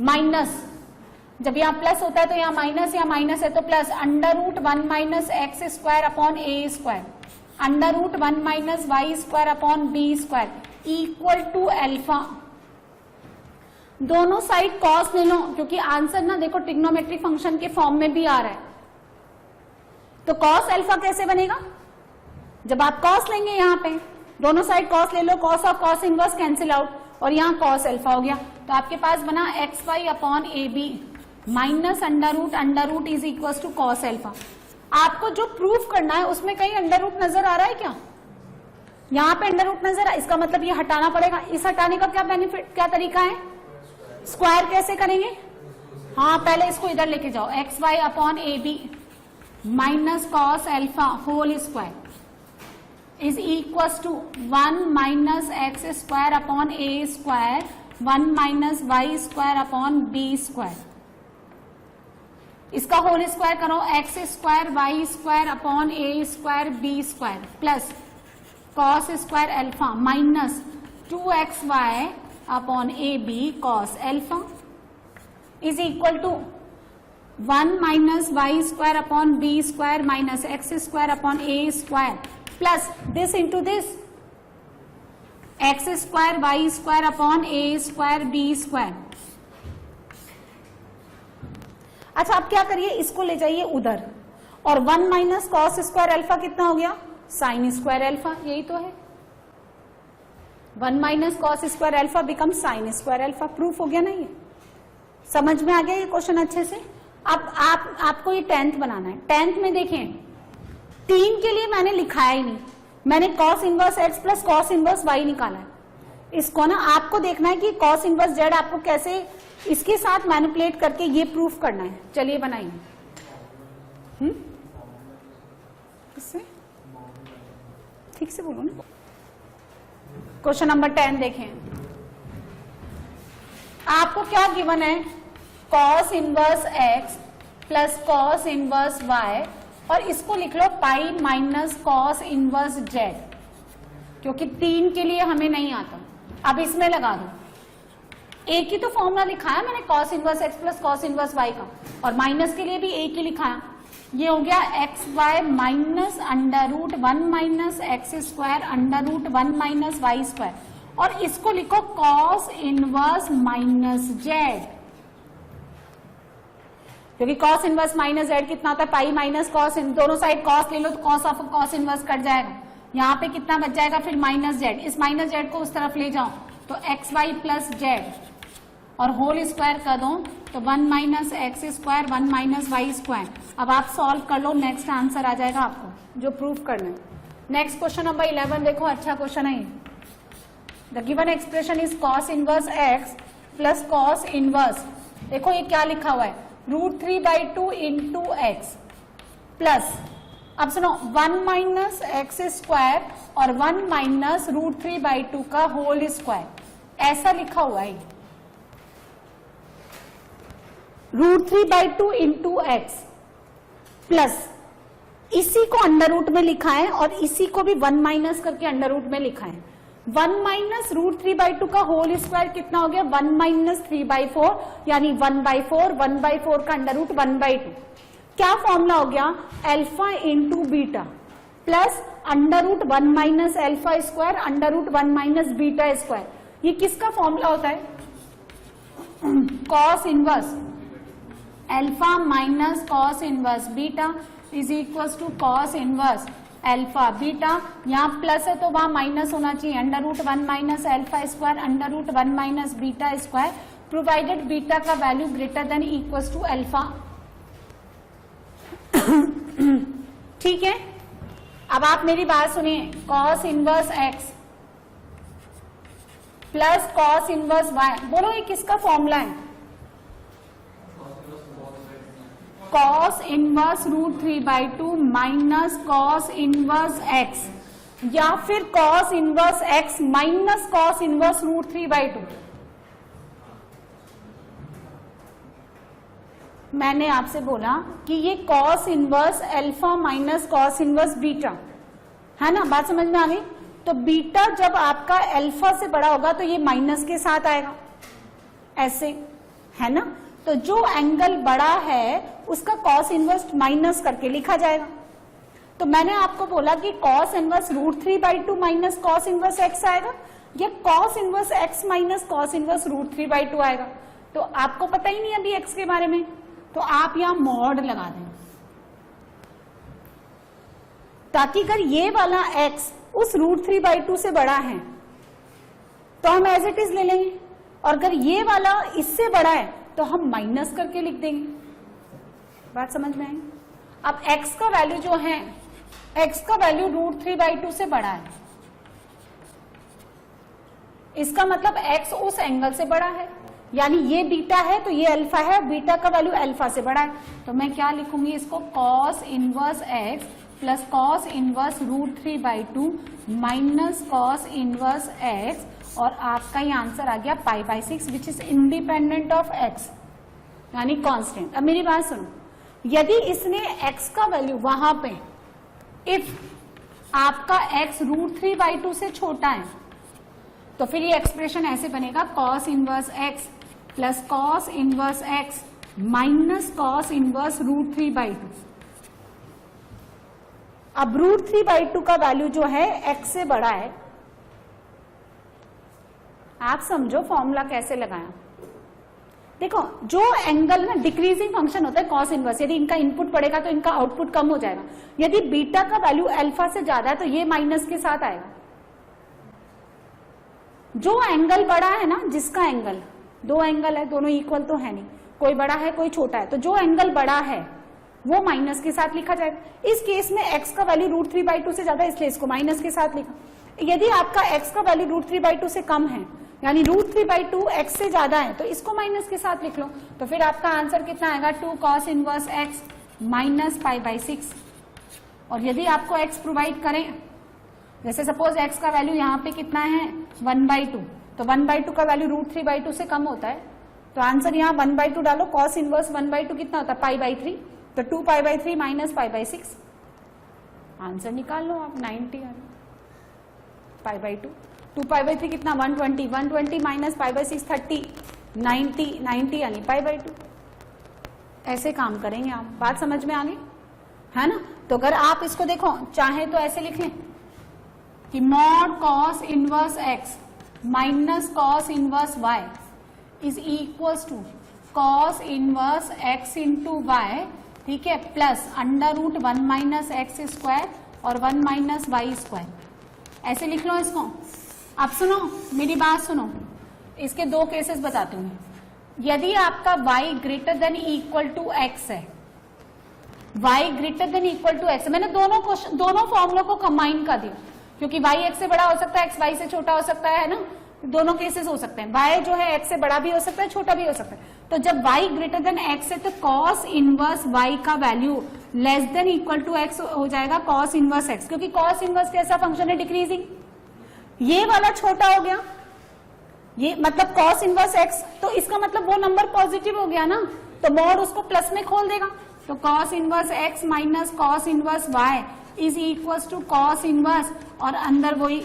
minus, जब यहाँ प्लस होता है तो यहाँ माइनस, या माइनस है तो plus, under root 1 minus x square upon a square, under root 1 minus y square upon b square equal to alpha. दोनों साइड cos ले लो, क्योंकि आंसर ना देखो ट्रिग्नोमेट्रिक फंक्शन के फॉर्म में भी आ रहा है, तो cos अल्फा कैसे बनेगा, जब आप cos लेंगे यहाँ पे दोनों साइड cos ले लो, cos of cos inverse cancel out, और यहाँ cos अल्फा हो गया, तो आपके पास बना x y upon a b minus under root is equal to cos alpha. आपको जो प्रूफ करना है उसमें कहीं अंडर रूट नजर आ रहा है क्या, यहाँ पे अंडर रूट नजर, इसका मतलब ये हटाना पड़ेगा। इस हटाने का क्या बेनिफिट, क्या तरीका है, स्क्वायर कैसे करेंगे, हाँ पहले इसको इधर लेके जाओ, x y upon a b minus cos alpha whole square is equal to 1 minus x square upon a square 1 minus y square upon b square. इसका होल स्क्वायर करो, x square y square upon a square b square plus cos square alpha minus 2xy upon a b cos alpha is equal to 1 minus y square upon b square minus x square upon a square plus this into this x square y square upon a square b square. अच्छा आप क्या करिए, इसको ले जाइए उधर, और 1 minus cos square alpha कितना हो गया साइन स्क्वायर अल्फा, यही तो है 1 minus cos square alpha become sine square alpha. Proof हो गया ना, ये समझ में आ गया ये क्वेश्चन अच्छे से। अब आपको ये 10th बनाना है। 10th में देखें 3 के लिए मैंने लिखाया ही नहीं, मैंने cos inverse x plus cos inverse y निकाला है। इसको ना आपको देखना है कि cos इनवर्स z आपको कैसे इसके साथ मैनिपुलेट करके ये प्रूफ करना है। चलिए बनाइए, किससे ठीक से बोलो ना। क्वेश्चन नंबर 10 देखें, आपको क्या गिवन है, cos inverse x plus cos inverse y, और इसको लिख लो pi minus cos inverse z, क्योंकि 3 के लिए हमें नहीं आता। अब इसमें लगा दो, एक ही तो फॉर्मूला लिखाया मैंने cos inverse x plus cos inverse y का, और माइनस के लिए भी एक ही लिखाया, ये हो गया x y minus under root 1 minus x square under root 1 minus y square, और इसको लिखो कॉस इनवर्स माइनस जेड, क्योंकि कॉस इनवर्स माइनस जेड कितना होता है, पाई माइनस कॉस, दोनों साइड कॉस ले लो तो कॉस ऑफ कॉस इनवर्स कट जाएगा, यहाँ पे कितना बच जाएगा फिर माइनस जेड, इस माइनस जेड को उस तरफ ले जाओ तो एक्स वाई प्लस जेड और होल स्क्वायर कर दो तो 1 minus x square 1 minus y square. अब आप सॉल्व कर लो, नेक्स्ट आंसर आ जाएगा आपको जो प्रूफ करना है। नेक्स्ट क्वेश्चन नंबर 11 देखो, अच्छा क्वेश्चन है। The given expression is cos inverse x plus cos inverse, देखो ये क्या लिखा हुआ है, √3/2 इंटू एक्स प्लस, अब सुनो 1 माइनस एक्स स्क्वायर और 1 माइनस √3/2 का होल स्क्वायर, ऐसा लिखा हुआ है। √3/2 इंटू एक्स प्लस इसी को अंडर रूट में लिखा है और इसी को भी 1 माइनस करके अंडर रूट में लिखा है। 1 माइनस √3/2 का होल स्क्वायर कितना हो गया, 1 माइनस 3/4 यानी 1/4, 1/4 का अंडर रूट 1/2। क्या फॉर्मूला हो गया, alpha into beta plus under root 1 minus alpha square under root 1 minus beta square. ये किसका फॉर्मूला होता है, cos inverse alpha minus cos inverse beta is equal to cos inverse alpha beta. यहाँ plus है तो वहां माइनस होना चाहिए, under root 1 minus alpha square under root 1 minus beta square, provided beta का value greater than equal to alpha. ठीक है, अब आप मेरी बात सुनिए, cos inverse x plus cos inverse y, बोलो ये किसका फॉर्मूला है, cos inverse √3/2 minus cos inverse x, या फिर cos inverse x minus cos inverse √3/2। मैंने आपसे बोला कि ये cos inverse alpha minus cos inverse beta है ना, बात समझ में आ गई। तो बीटा जब आपका अल्फा से बड़ा होगा तो ये माइनस के साथ आएगा, ऐसे है ना। तो जो एंगल बड़ा है उसका कॉस इनवर्स माइनस करके लिखा जाएगा। तो मैंने आपको बोला कि cos inverse √3/2 minus cos inverse x आएगा, या cos inverse x minus cos inverse √3/2 आएगा। तो आपको पता ही नहीं अभी एक्स के बारे में, तो आप यहां मॉड लगा दें, ताकि अगर ये वाला एक्स उस √3/2 से बड़ा है तो हम एज इट इज ले लेंगे, और अगर ये वाला इससे बड़ा है तो हम माइनस करके लिख देंगे। बात समझ में आई। अब x का वैल्यू जो है, x का वैल्यू √3/2 से बड़ा है, इसका मतलब x उस एंगल से बड़ा है, यानी ये बीटा है तो ये अल्फा है, बीटा का वैल्यू अल्फा से बड़ा है। तो मैं क्या लिखूंगी इसको, cos inverse x plus cos inverse √3/2 minus cos inverse x, और आपका ये आंसर आ गया π/6 which is independent of x, यानी कांस्टेंट। अब मेरी बात सुनो, यदि इसने x का वैल्यू वहां पे, इफ आपका x √3/2 से छोटा है, तो फिर ये एक्सप्रेशन ऐसे बनेगा, cos inverse x plus cos inverse x minus cos inverse √3/2। अब √3/2 का वैल्यू जो है x से बड़ा है, आप समझो फॉर्मूला कैसे लगाया। देखो जो एंगल में डिक्रीजिंग फंक्शन होता है कॉस इनवर्स, यदि इनका इनपुट बढ़ेगा तो इनका आउटपुट कम हो जाएगा। यदि बीटा का वैल्यू अल्फा से ज्यादा है तो ये माइनस के साथ आएगा। जो एंगल बड़ा है ना, जिसका एंगल, दो एंगल है, दोनों इक्वल तो है नहीं, कोई बड़ा है कोई छोटा है, तो जो एंगल बड़ा है वो माइनस के साथ लिखा जाएगा। इस केस में x का वैल्यू √3/2 से ज्यादा, इसलिए इसको माइनस के साथ लिखा। यदि आपका x का वैल्यू √3/2 से कम है, यानी √3/2 x से ज्यादा है, तो इसको माइनस के साथ लिख लो। तो फिर आपका आंसर कितना आएगा, 2 cos इनवर्स x माइनस π/6। और यदि आपको x प्रोवाइड करें, जैसे सपोज x का वैल्यू यहाँ पे कितना है 1/2, तो 1/2 का वैल्यू √3/2 से कम होता है, तो आंसर यहाँ 1/2 डालो, cos इनवर्स 1/2 कितना होता है π/3, तो 2 π/3 माइनस π/6, आंसर निकाल लो आप, 90 π/2, 2 π/3 कितना 120, 120 माइनस π/6 30, 90 यानी π/2। ऐसे काम करेंगे आप, बात समझ में आ गई। है ना। तो अगर आप इसको देखो चाहे तो ऐसे लिख लें कि mod cos inverse x minus cos inverse y is equals to cos inverse x into y, ठीक है, plus under root 1 minus x square और 1 माइनस वाई स्क्वायर, ऐसे लिख लो इसको। अब सुनो मेरी बात सुनो, इसके दो केसेस बताती हूँ। यदि आपका y greater than equal to x है, y greater than equal to x, मैंने दोनों फॉर्मुलों को कंबाइन कर दिया क्योंकि y x से बड़ा हो सकता है, x y से छोटा हो सकता है ना, दोनों केसेस हो सकते हैं। y जो है x से बड़ा भी हो सकता है, छोटा भी हो सकता है। तो जब y ग्रेटर देन x है तो cos इनवर्स y का value less than equal to x हो जाएगा cos इनवर्स x, क्योंकि cos इनवर्स कैसा फंक्शन है, डिक्रीजिंग। ये वाला छोटा हो गया, ये मतलब cos इनवर्स x, तो इसका मतलब वो नंबर पॉजिटिव हो गया ना, तो मॉड उसको प्लस में खोल देगा। तो cos inverse x minus cos inverse y is equals to cos inverse और अंदर वही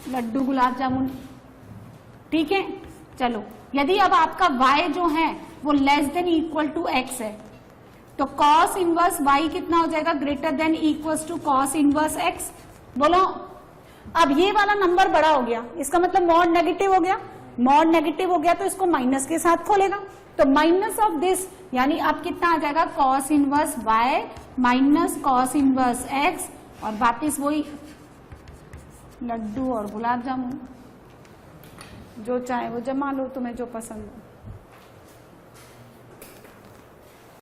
लड्डू गुलाब जामुन, ठीक है। चलो यदि अब आपका y जो है वो less than equal to x है तो cos इनवर्स y कितना हो जाएगा, greater than equals to cos inverse x। बोलो अब ये वाला नंबर बड़ा हो गया, इसका मतलब मॉड नेगेटिव हो गया, मॉड नेगेटिव हो गया तो इसको माइनस के साथ खोलेगा, तो माइनस ऑफ दिस, यानी अब कितना आ जाएगा cos inverse y minus cos inverse x और वापिस वही लड्डू और गुलाब जामुन, जो चाहे वो जमा लो, तुम्हें जो पसंद हो।